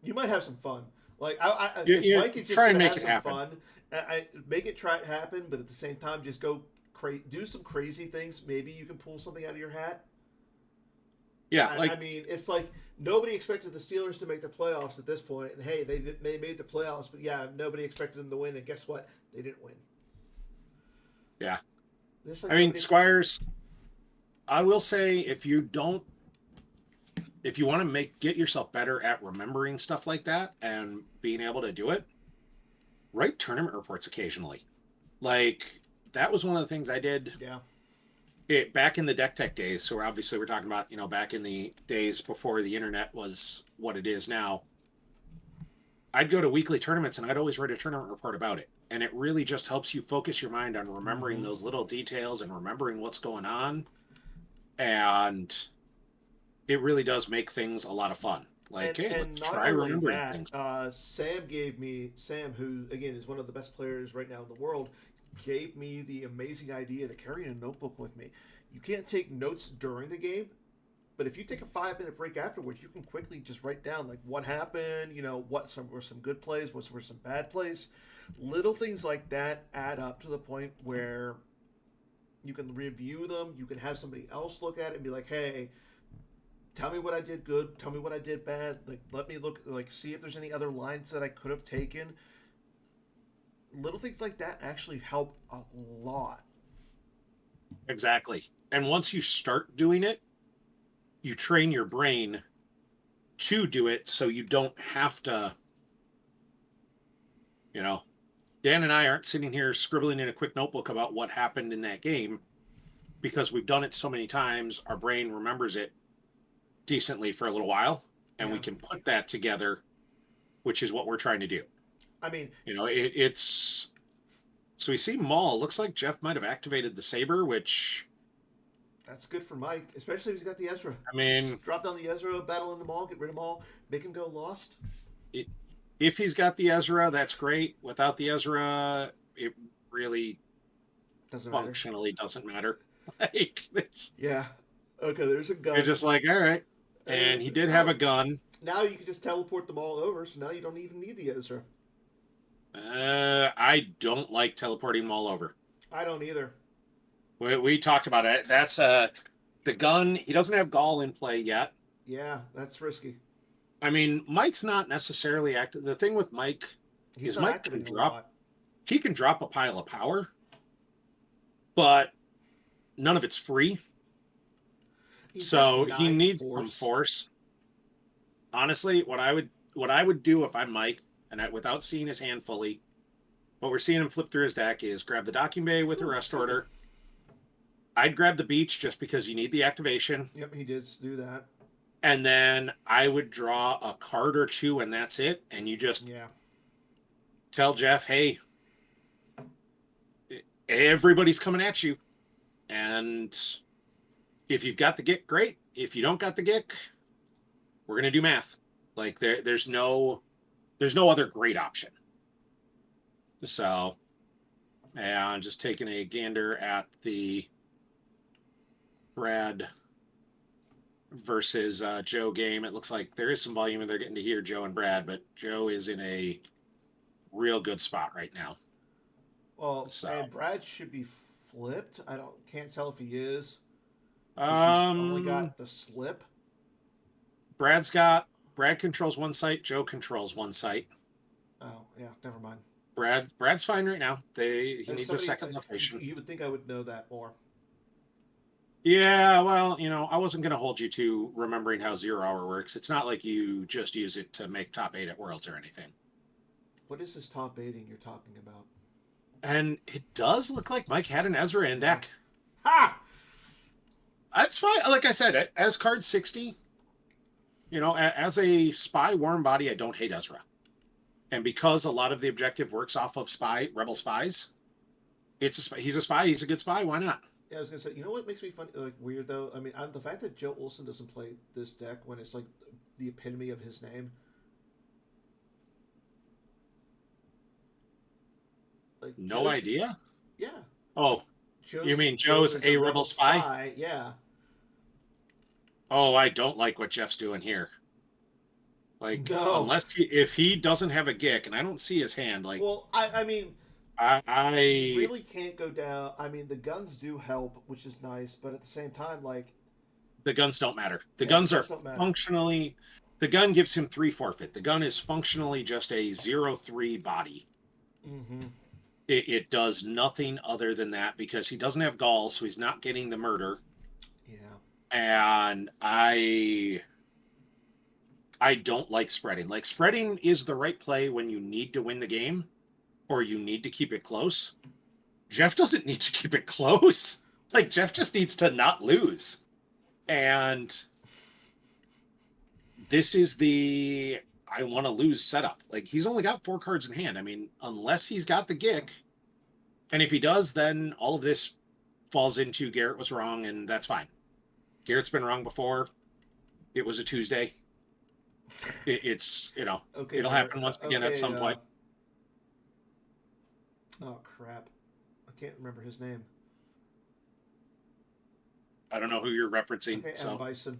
You might have some fun. Like if You Mike is just try going and to make have it some happen. fun, make it try happen, but at the same time, just do some crazy things. Maybe you can pull something out of your hat. Yeah, I like, mean, it's like nobody expected the Steelers to make the playoffs at this point, and hey, they made the playoffs, but yeah, nobody expected them to win, and guess what? They didn't win. yeah. Just I like mean, nobody expected. Squires, I will say, if you want to get yourself better at remembering stuff like that and being able to do it, write tournament reports occasionally. Like, that was one of the things I did Yeah, back in the deck tech days. So obviously we're talking about, back in the days before the internet was what it is now. I'd go to weekly tournaments and I'd always write a tournament report about it. And it really just helps you focus your mind on remembering mm-hmm. those little details and remembering what's going on. And it really does make things a lot of fun. Like, hey, And let's not try only remembering that, things. Sam, who again is one of the best players right now in the world, gave me the amazing idea to carry a notebook with me. You can't take notes during the game, but if you take a 5 minute break afterwards, you can quickly just write down like what happened, were some good plays, what were some bad plays. Little things like that add up to the point where you can review them. You can have somebody else look at it and be like, "Hey, tell me what I did good. Tell me what I did bad. Like, let me look, like, see if there's any other lines that I could have taken." Little things like that actually help a lot. Exactly. And once you start doing it, you train your brain to do it so you don't have to, you know, Dan and I aren't sitting here scribbling in a quick notebook about what happened in that game because we've done it so many times. Our brain remembers it decently for a little while, and we Yeah. can put that together, which is what we're trying to do. I mean, It's so we see Maul. Looks like Jeff might have activated the saber, which that's good for Mike, especially if he's got the Ezra. I mean, Just drop down the Ezra, battle in them all, get rid of them all, make him go lost. it, if he's got the Ezra, that's great. Without the Ezra, it really Doesn't matter. functionally doesn't matter. Like Yeah. Okay, there's a you're gun. just like, all right. Uh, And he did have now, a gun. now you can just teleport them all over, so now you don't even need the Ezra. I don't like teleporting him all over. I don't either. We talked about it. That's the gun. He doesn't have Gall in play yet. Yeah, that's risky. I mean, Mike's not necessarily active. The thing with Mike He's is not Mike can activating a drop. lot. He can drop a pile of power, but none of it's free. He's got So he 9 needs some force. force. Honestly, what I would do if I'm Mike, and without seeing his hand fully, what we're seeing him flip through his deck is grab the docking bay with a Ooh, rest perfect. order. I'd grab the beach just because you need the activation. Yep, he did do that. And then I would draw a card or two, and that's it. And you just Yeah. tell Jeff, hey, everybody's coming at you. And if you've got the gick, great. If you don't got the gick, we're gonna do math. Like there's no other great option. So, and just taking a gander at the Brad versus Joe game. It looks like there is some volume and they're getting to hear Joe and Brad, but Joe is in a real good spot right now. Well, So, and Brad should be flipped. Can't tell if he is because he's only um, got the slip. Brad controls one site, Joe controls one site. Oh yeah, never mind. Brad's fine right now. He As needs a somebody, second location. you would think I would know that more. Yeah, well, I wasn't going to hold you to remembering how 0 hour works. It's not like you just use it to make top 8 at Worlds or anything. What is this top baiting you're talking about? And it does look like Mike had an Ezra in deck. Ha! That's fine. Like I said, as card 60, as a spy warm body, I don't hate Ezra. And because a lot of the objective works off of rebel spies, he's a spy. He's a good spy. Why not? Yeah, I was gonna say, you know what makes me weird though? I mean, the fact that Joe Olson doesn't play this deck when it's like the epitome of his name. Like No idea. Yeah. Oh, you mean Joe's a rebel spy? Yeah. Oh, I don't like what Jeff's doing here. Like, No. if he doesn't have a Gick, and I don't see his hand, like. Well, I mean, I really can't go down. I mean, the guns do help, which is nice, but at the same time, like, the guns don't matter. The guns are functionally. The gun gives him 3 forfeit. The gun is functionally just a 0/3 body. Mm-hmm. It does nothing other than that because he doesn't have gall, so he's not getting the murder. Yeah. And I don't like spreading. Like, spreading is the right play when you need to win the game or you need to keep it close. Jeff doesn't need to keep it close. Like, Jeff just needs to not lose. And this is the I want to lose setup. Like, he's only got 4 cards in hand. I mean, unless he's got the Gick, and if he does, then all of this falls into Garrett was wrong, and that's fine. Garrett's been wrong before. It was a Tuesday. It's, okay, it'll happen once again at some point. Oh, crap. I can't remember his name. I don't know who you're referencing. Okay, so. Bison.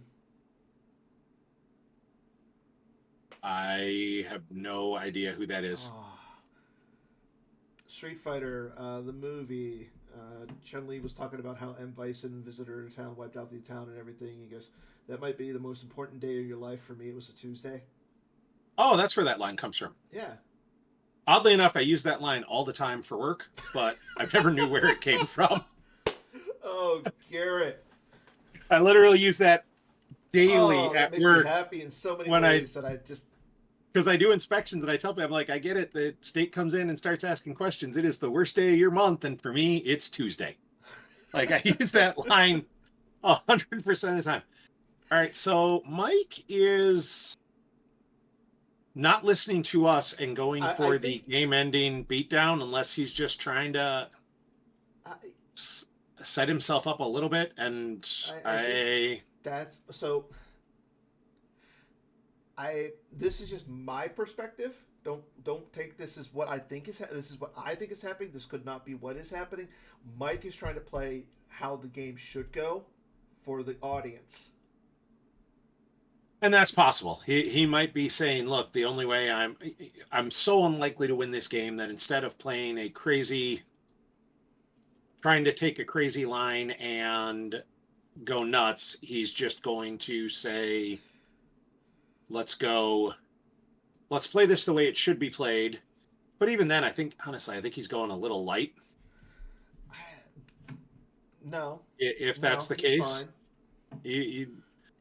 I have no idea who that is. Oh. Street Fighter, the movie. Chun-Li was talking about how M. Bison visited her town, wiped out the town and everything. He goes, that might be the most important day of your life. For me, it was a Tuesday. Oh, that's where that line comes from. Yeah. Oddly enough, I use that line all the time for work, but I never knew where it came from. Oh, Garrett. I literally use that daily at makes work. Me happy in so many ways that I just. Because I do inspections and I tell people, I'm like, I get it. The state comes in and starts asking questions. It is the worst day of your month. And for me, it's Tuesday. Like, I use that line 100% of the time. All right. So Mike is not listening to us and going for the game ending beatdown unless he's just trying to set himself up a little bit. And that's so. This is just my perspective. Don't take this as what I think is this is what I think is happening. This could not be what is happening. Mike is trying to play how the game should go for the audience. And that's possible. He might be saying, look, the only way I'm so unlikely to win this game that instead of playing trying to take a crazy line and go nuts, he's just going to say, let's play this the way it should be played. But even then, I think he's going a little light. No. If that's the case,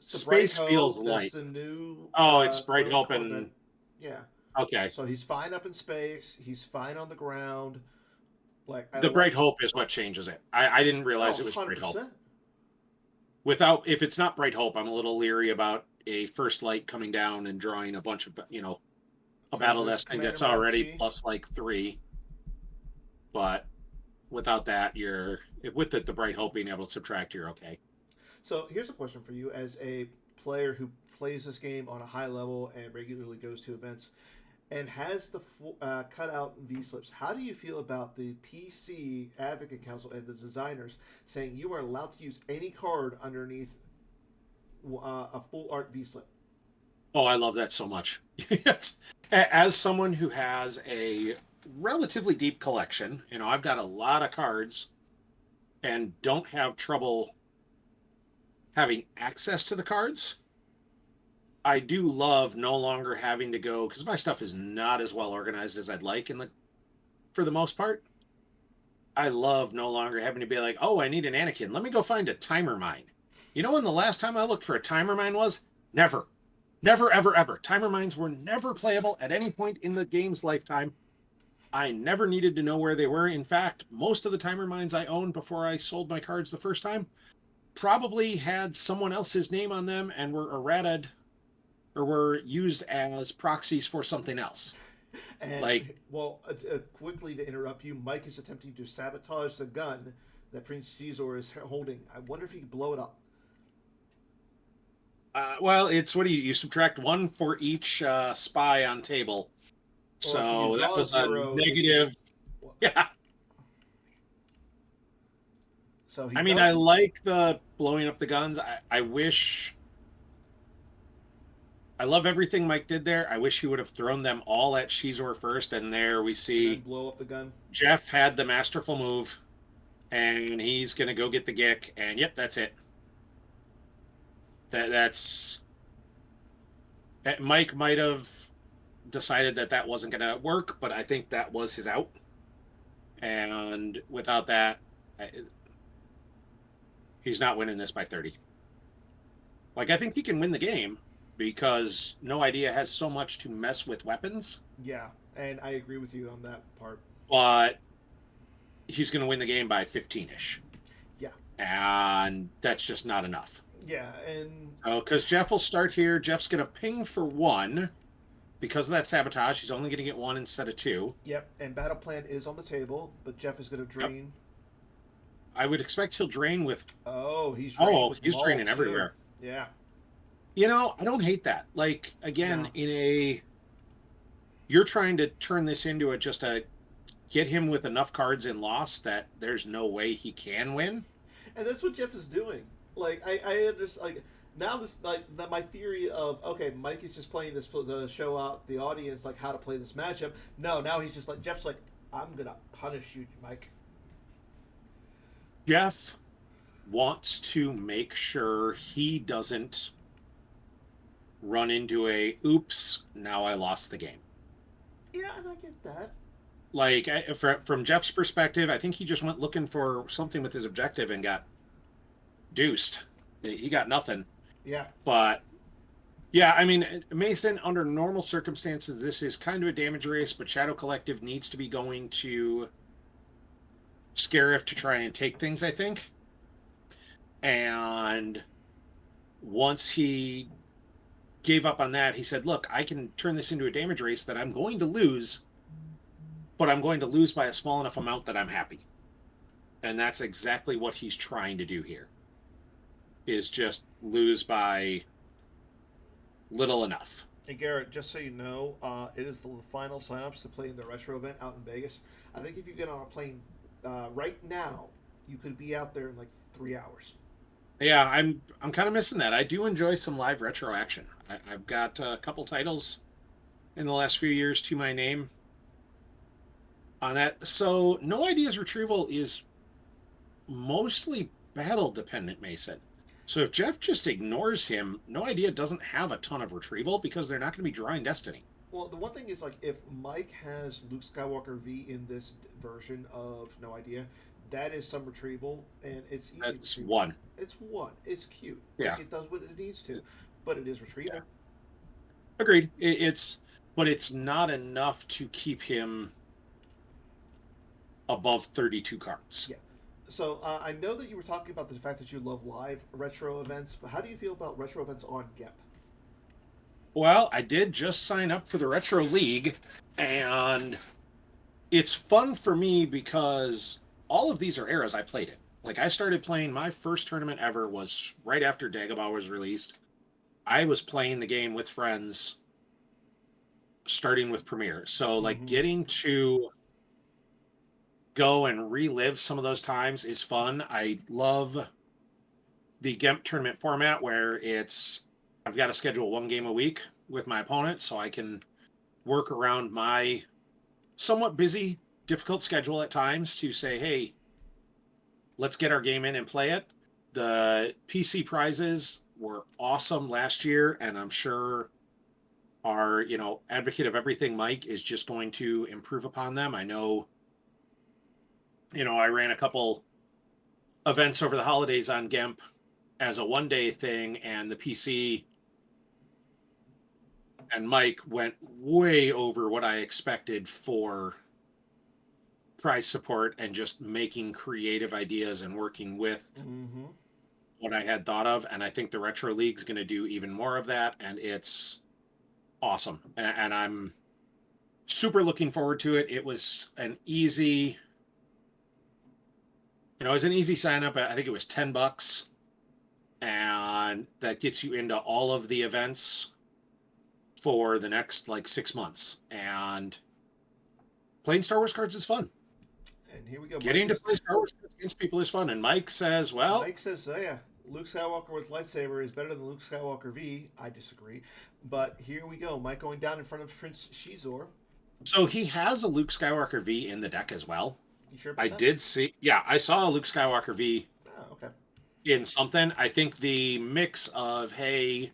space feels light. The new, it's Bright Hope and... Yeah. Okay. So he's fine up in space. He's fine on the ground. Like the Bright Hope is what changes it. I didn't realize it was 100%. Bright Hope. If it's not Bright Hope, I'm a little leery about a first light coming down and drawing a bunch of, a battle destiny that's already plus like 3. But without that, with the Bright Hope being able to subtract, you're okay. So here's a question for you as a player who plays this game on a high level and regularly goes to events and has the cutout V-slips. How do you feel about the PC Advocate Council and the designers saying you are allowed to use any card underneath a full art V-slip? Oh, I love that so much. Yes. As someone who has a relatively deep collection, I've got a lot of cards and don't have trouble having access to the cards. I do love no longer having to go, because my stuff is not as well organized as I'd like in the for the most part. I love no longer having to be like, oh, I need an Anakin. Let me go find a timer mine. You know when the last time I looked for a timer mine was? Never. Never, ever, ever. Timer mines were never playable at any point in the game's lifetime. I never needed to know where they were. In fact, most of the timer mines I owned before I sold my cards the first time probably had someone else's name on them and were errated or were used as proxies for something else. And Like, well, quickly to interrupt you, Mike is attempting to sabotage the gun that Prince Caesar is holding. I wonder if he can blow it up. well, it's what do you subtract one for each spy on table. Or if you So that draw a was a zero, it just. negative. Well, Yeah. so he I mean, I does. like the blowing up the guns. I wish. I love everything Mike did there. I wish he would have thrown them all at Shizor first. And there we And then see blow up the gun. Jeff had the masterful move, and he's going to go get the Gick. And yep, that's it. That's. Mike might have decided that that wasn't going to work, but I think that was his out. And without that, he's not winning this by 30. Like, I think he can win the game because No Idea has so much to mess with weapons, Yeah, and I agree with you on that part. but he's going to win the game by 15-ish. Yeah. And that's just not enough. Yeah, and Because Jeff will start here. Jeff's going to ping for 1. Because of that sabotage, he's only going to get 1 instead of 2. yep, and battle plan is on the table, but Jeff is going to drain. Yep. I would expect he'll drain with. Oh, he's draining with he's Maul, draining too. everywhere. Yeah. You know, I don't hate that. Like, again, No. you're trying to turn this into just a get him with enough cards in loss that there's no way he can win. And that's what Jeff is doing. Like I understand. Like now, this like that my theory of okay, Mike is just playing this to show out the audience like how to play this matchup. No, now he's just like Jeff's like I'm gonna punish you, Mike. Jeff wants to make sure he doesn't run into a oops, now I lost the game. Yeah, and I get that. Like, from Jeff's perspective, I think he just went looking for something with his objective and got deuced. He got nothing. Yeah. But, yeah, I mean, Mason, under normal circumstances, this is kind of a damage race, but Shadow Collective needs to be going to Scarif to try and take things, I think. And once he gave up on that, he said, look, I can turn this into a damage race that I'm going to lose, but I'm going to lose by a small enough amount that I'm happy. And that's exactly what he's trying to do here, is just lose by little enough. Hey Garrett, just so you know, it is the final signups to play in the retro event out in Vegas. I think if you get on a plane right now, you could be out there in like 3 hours. Yeah, I'm kind of missing that. I do enjoy some live retro action. I've got a couple titles in the last few years to my name on that. So No Idea's retrieval is mostly battle dependent, Mason. So if Jeff just ignores him, No Idea doesn't have a ton of retrieval because they're not going to be drawing Destiny. Well, the one thing is like if Mike has Luke Skywalker V in this version of No Idea, that is some retrieval, and it's easy. That's to 1. It's 1. It's cute. Yeah. Like, it does what it needs to, but it is retrieval. Yeah. Agreed. But it's not enough to keep him above 32 cards. Yeah. So I know that you were talking about the fact that you love live retro events, but how do you feel about retro events on GEP? Well, I did just sign up for the Retro League, and it's fun for me because all of these are eras I played in. Like, I started playing, my first tournament ever was right after Dagobah was released. I was playing the game with friends, starting with Premiere. So, like, getting to go and relive some of those times is fun. I love the GEMP tournament format where I've got to schedule 1 game a week with my opponent so I can work around my somewhat busy, difficult schedule at times to say, hey, let's get our game in and play it. The PC prizes were awesome last year, and I'm sure our, advocate of everything, Mike, is just going to improve upon them. I know I ran a couple events over the holidays on GIMP as a 1-day thing, and the PC and Mike went way over what I expected for prize support and just making creative ideas and working with Mm-hmm. what I had thought of. And I think the Retro League's going to do even more of that, and it's awesome. And I'm super looking forward to it. It was an easy, sign up. I think it was $10, and that gets you into all of the events for the next like 6 months. And playing Star Wars cards is fun. And here we go. Getting to play Star Wars cards against people is fun. And Mike says, well, Mike says, oh, yeah, Luke Skywalker with lightsaber is better than Luke Skywalker V. I disagree. But here we go. Mike going down in front of Prince Shizor. so he has a Luke Skywalker V in the deck as well. You sure about I that? did see, yeah, I saw a Luke Skywalker V Oh, okay. in something. I think the mix of, hey,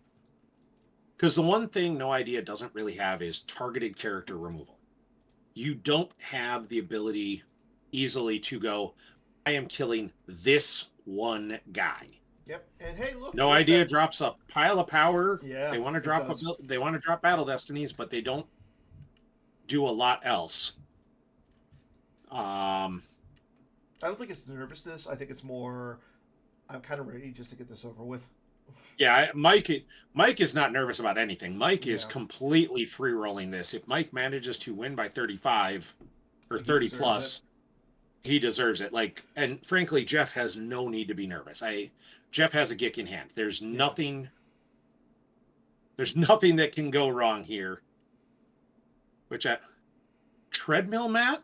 because the one thing No Idea doesn't really have is targeted character removal. You don't have the ability easily to go, I am killing this one guy. Yep. And hey, look. No Idea drops a pile of power. Yeah. They want to drop they want to drop Battle Destinies, but they don't do a lot else. I don't think it's nervousness. I think it's more, I'm kind of ready just to get this over with. Yeah, Mike is not nervous about anything. Mike is Yeah. completely free rolling this. If Mike manages to win by 35 or He 30 deserves plus, he deserves it. Like, and frankly, Jeff has no need to be nervous. Jeff has a gick in hand. There's nothing that can go wrong here. Which at treadmill mat?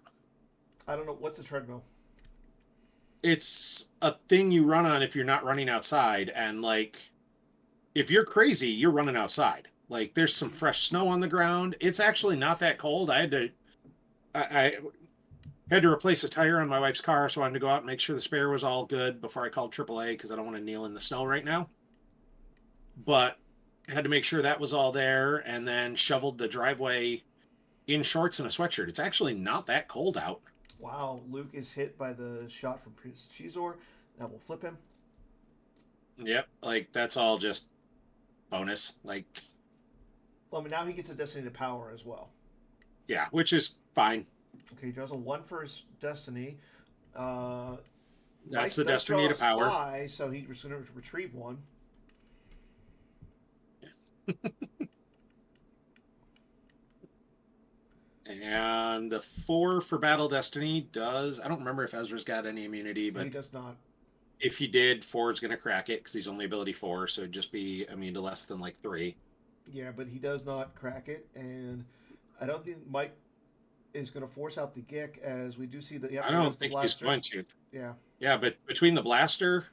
I don't know. What's a treadmill? It's a thing you run on if you're not running outside, and like if you're crazy, you're running outside. Like there's some fresh snow on the ground. It's actually not that cold. I had to replace a tire on my wife's car, so I wanted to go out and make sure the spare was all good before I called AAA because I don't want to kneel in the snow right now. But I had to make sure that was all there, and then shoveled the driveway in shorts and a sweatshirt. It's actually not that cold out. Wow, Luke is hit by the shot from Prince Shizor. That will flip him. Yep, like that's all just bonus. Like, well, I mean, now he gets a Destiny to Power as well. Yeah, which is fine. Okay, he draws a 1 for his Destiny. That's the Destiny to Power. Spy, so he's going to retrieve 1. And the 4 for Battle Destiny does, I don't remember if Ezra's got any immunity, but he does not. If he did, 4 is going to crack it because he's only ability 4, so it'd just be immune to less than like 3. Yeah, but he does not crack it, and I don't think Mike is going to force out the Gick, as we do see that. I don't think he's going to. Yeah. Yeah, but between the blaster,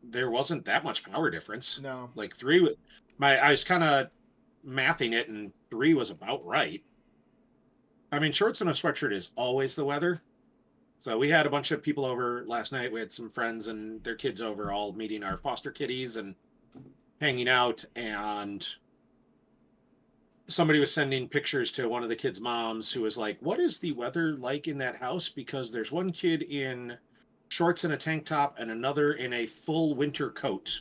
there wasn't that much power difference. No. Like 3, I was kind of mathing it, and 3 was about right. I mean, shorts and a sweatshirt is always the weather. So we had a bunch of people over last night. We had some friends and their kids over, all meeting our foster kitties and hanging out. And somebody was sending pictures to one of the kids' moms who was like, what is the weather like in that house? Because there's one kid in shorts and a tank top and another in a full winter coat.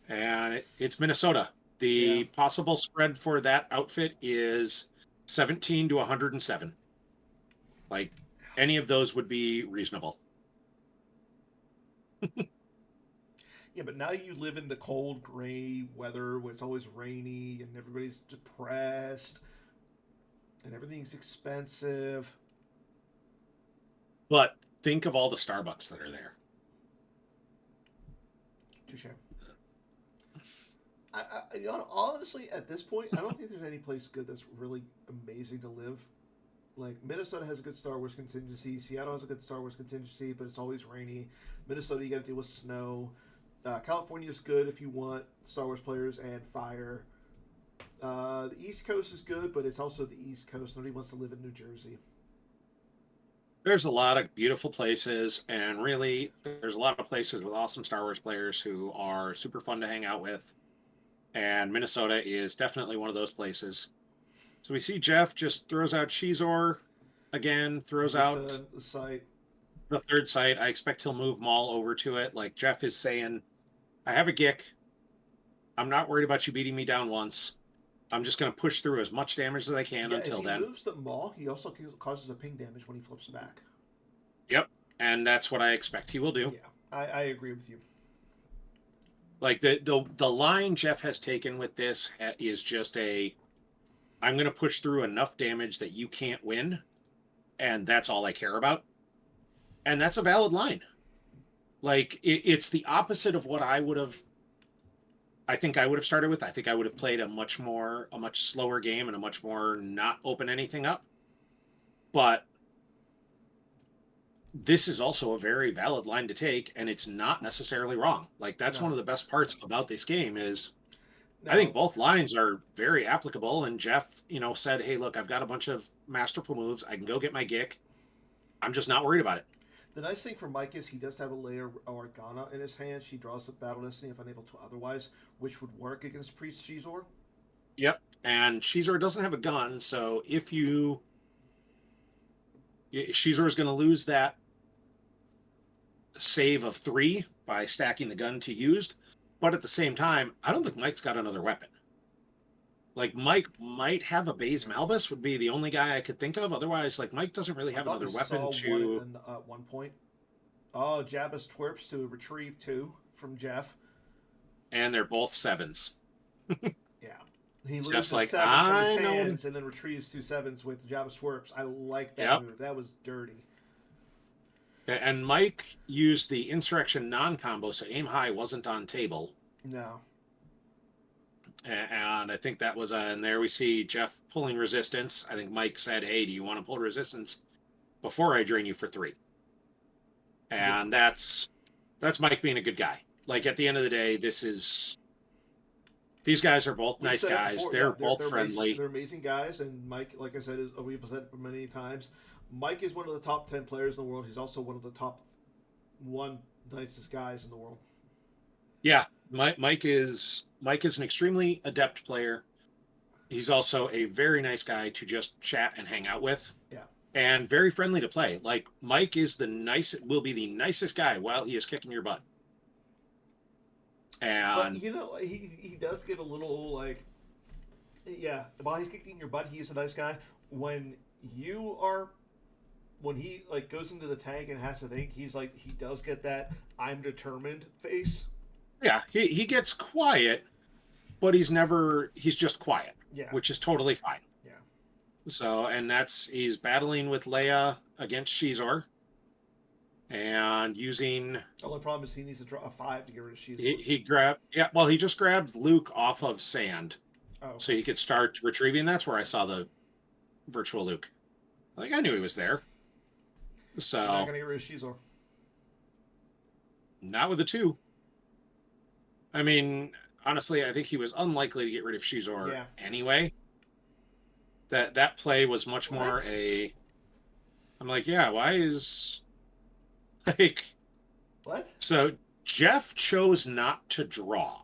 And it's Minnesota. The possible spread for that outfit is 17 to 107. Like, any of those would be reasonable. Yeah, but now you live in the cold, gray weather where it's always rainy and everybody's depressed and everything's expensive. But think of all the Starbucks that are there. Touche. Honestly, at this point, I don't think there's any place good that's really amazing to live. Like, Minnesota has a good Star Wars contingency. Seattle has a good Star Wars contingency, but it's always rainy. Minnesota, you got to deal with snow. California is good if you want Star Wars players and fire. The East Coast is good, but it's also the East Coast. Nobody wants to live in New Jersey. There's a lot of beautiful places, and really, there's a lot of places with awesome Star Wars players who are super fun to hang out with. And Minnesota is definitely one of those places. So we see Jeff just throws out Shizor. again, throws This out the site. the third site. I expect he'll move Maul over to it. Like Jeff is saying, I have a Gick. I'm not worried about you beating me down once. I'm just going to push through as much damage as I can Yeah, if until he then. moves the Maul, he also causes a ping damage when he flips back. Yep. And that's what I expect he will do. Yeah, I agree with you. Like the line Jeff has taken with this is just I'm going to push through enough damage that you can't win, and that's all I care about. And that's a valid line. Like it's the opposite of what I think I would have started with. I think I would have played a much slower game and a much more not open anything up. But this is also a very valid line to take, and it's not necessarily wrong. Like that's one No. of the best parts about this game is I Now, think both lines are very applicable. And Jeff, said, "Hey, look, I've got a bunch of masterful moves. I can go get my Gick. I'm just not worried about it." the nice thing for Mike is he does have a layer Organa in his hand. She draws a Battle Destiny if unable to otherwise, which would work against Priest Shizor. Yep. And Shizor doesn't have a gun, so Shizor is going to lose that save of 3 by stacking the gun to used. But at the same time, I don't think Mike's got another weapon. Like Mike might have a Baze Malbus would be the only guy I could think of. Otherwise, like Mike doesn't really I have thought another we weapon saw to. one at one point. Oh, Jabba's twerps to retrieve 2 from Jeff. And they're both 7s. Yeah. He Jeff's loses like, 7s from his I know. hands and then retrieves 2 7s with Jabba's twerps. I like that Yep. move. That was dirty. And Mike used the Insurrection non-combo, so aim high wasn't on table. No. And I think that was, and there we see Jeff pulling resistance. I think Mike said, "Hey, do you want to pull resistance before I drain you for 3?" And that's Mike being a good guy. Like at the end of the day, these guys are both nice guys. Before, they're yeah, both friendly. They're amazing guys, and Mike, like I said, we've said it many times. Mike is one of the top 10 players in the world. He's also one of the top nicest guys in the world. Yeah, Mike is an extremely adept player. He's also a very nice guy to just chat and hang out with. Yeah. And very friendly to play. Like Mike will be the nicest guy while he is kicking your butt. And but he does get a little like, yeah. While he's kicking your butt, he's a nice guy. When he like goes into the tank and has to think, he does get that I'm determined face. yeah, he gets quiet, but he's just quiet. Yeah. Which is totally fine. Yeah. So, and he's battling with Leia against Shizor. And using. The only problem is he needs to draw a 5 to get rid of Shizor. He just grabbed Luke off of sand. Oh. So he could start retrieving. That's where I saw the virtual Luke. Like I knew he was there. So. You're not going to get rid of Shizor. Not with the 2. I mean, honestly, I think he was unlikely to get rid of Shizor anyway. That play was much more I'm like, yeah, why is like what? So Jeff chose not to draw.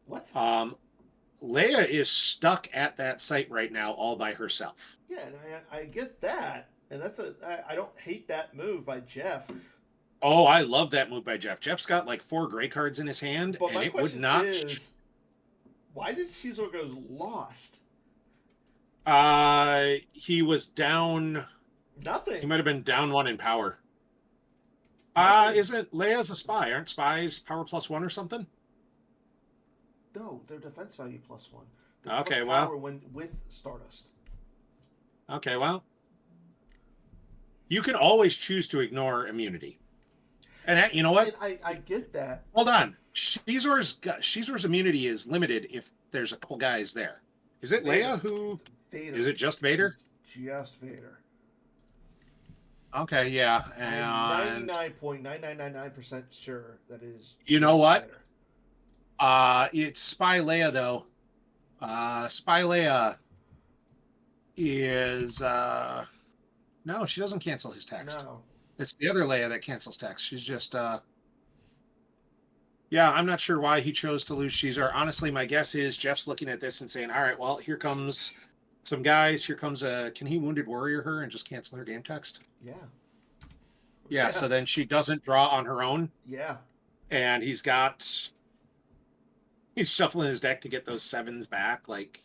What? Leia is stuck at that site right now all by herself. Yeah, and I get that. And I don't hate that move by Jeff. Oh, I love that move by Jeff. Jeff's got like 4 gray cards in his hand, but and it would not. Is, why did Shizor go lost? He was down. Nothing. He might have been down 1 in power. Isn't Leia's a spy? Aren't spies power +1 or something? No, they're defense value +1. Okay, well, power when with Stardust. Okay, well, you can always choose to ignore immunity. And you know what? I get that. Hold on. Shizor's immunity is limited if there's a couple guys there. Is it Vader. Leia who? Vader. Is it just Vader? It's just Vader. Okay, yeah. And 99.9999% sure that is. You know what? Vader. It's Spy Leia though. Spy Leia is no, she doesn't cancel his text. No. It's the other Leia that cancels text. She's just yeah, I'm not sure why he chose to lose Shizor. Honestly, my guess is Jeff's looking at this and saying, all right, well, here comes some guys. Here comes a, can he Wounded Warrior her and just cancel her game text? Yeah. Yeah, so then she doesn't draw on her own. Yeah. And he's shuffling his deck to get those 7s back. Like,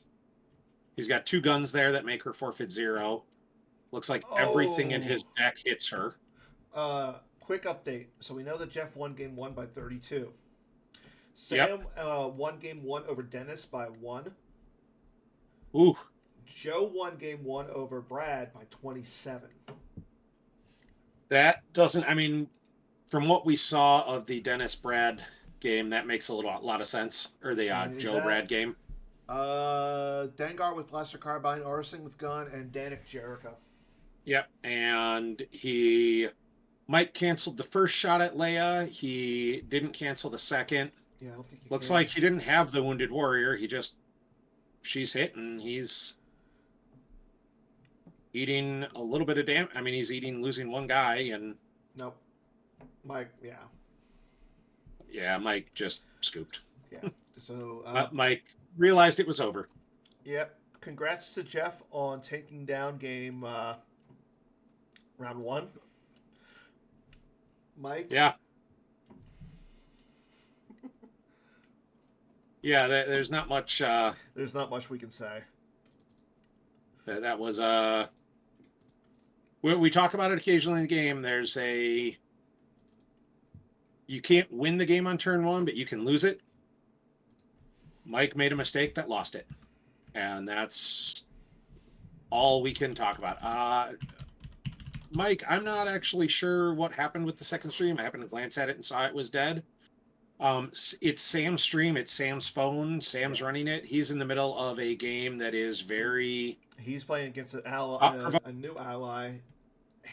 he's got 2 guns there that make her forfeit 0. Looks like everything in his deck hits her. Quick update. So we know that Jeff won game 1 by 32. Sam won game 1 over Dennis by 1. Ooh. Joe won game 1 over Brad by 27. That doesn't, I mean, from what we saw of the Dennis Brad game, that makes a lot of sense. Or the Joe Brad game. Dengar with Blaster Carbine, Arsing with Gun, and Danik Jericho. Yep, and Mike canceled the first shot at Leia. He didn't cancel the second. Yeah, I don't think he Looks like he didn't have the Wounded Warrior. She's hit, and he's eating a little bit of damage. I mean, he's losing one guy, and nope. Mike, yeah. Yeah, Mike just scooped. Yeah. So Mike realized it was over. Yep. Congrats to Jeff on taking down game round 1. Mike. Yeah. Yeah, there's not much. There's not much we can say. That was we talk about it occasionally in the game. There's you can't win the game on turn 1, but you can lose it. Mike made a mistake that lost it, and that's all we can talk about. Mike, I'm not actually sure what happened with the second stream. I happened to glance at it and saw it was dead. It's Sam's stream. It's Sam's phone. Sam's running it. He's in the middle of a game that is very... He's playing against a new ally,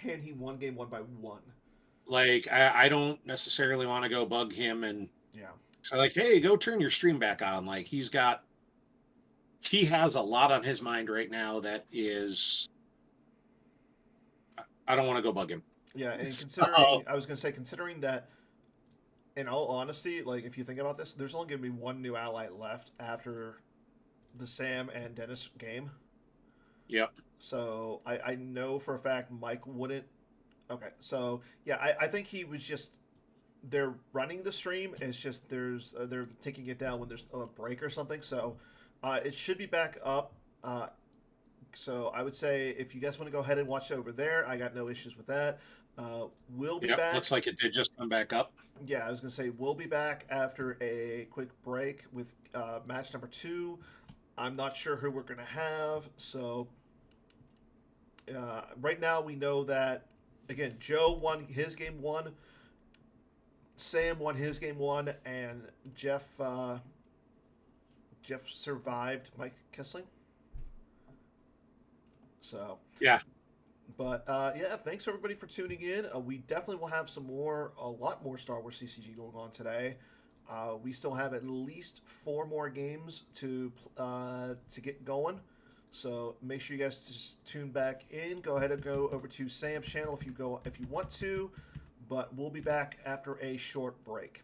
and he won game 1 by 1. Like, I don't necessarily want to go bug him and... Yeah. So, like, hey, go turn your stream back on. Like, he has a lot on his mind right now that is... I don't want to go bug him. Yeah, and considering... I was going to say, considering that, in all honesty, like, if you think about this, there's only going to be one new ally left after the Sam and Dennis game. Yep. So, I know for a fact Mike wouldn't... Okay, so, yeah, I think he was just... They're running the stream. It's just they're taking it down when there's a break or something. So it should be back up. So I would say if you guys want to go ahead and watch it over there, I got no issues with that. We'll be back. Looks like it did just come back up. Yeah, I was going to say we'll be back after a quick break with match number 2. I'm not sure who we're going to have. So right now we know that, again, Joe won his game 1. Sam won his game 1, and Jeff survived Mike Kessling. So yeah, but yeah, thanks everybody for tuning in. We definitely will have a lot more Star Wars CCG going on today. We still have at least 4 more games to get going. So make sure you guys just tune back in. Go ahead and go over to Sam's channel if you want to. But we'll be back after a short break.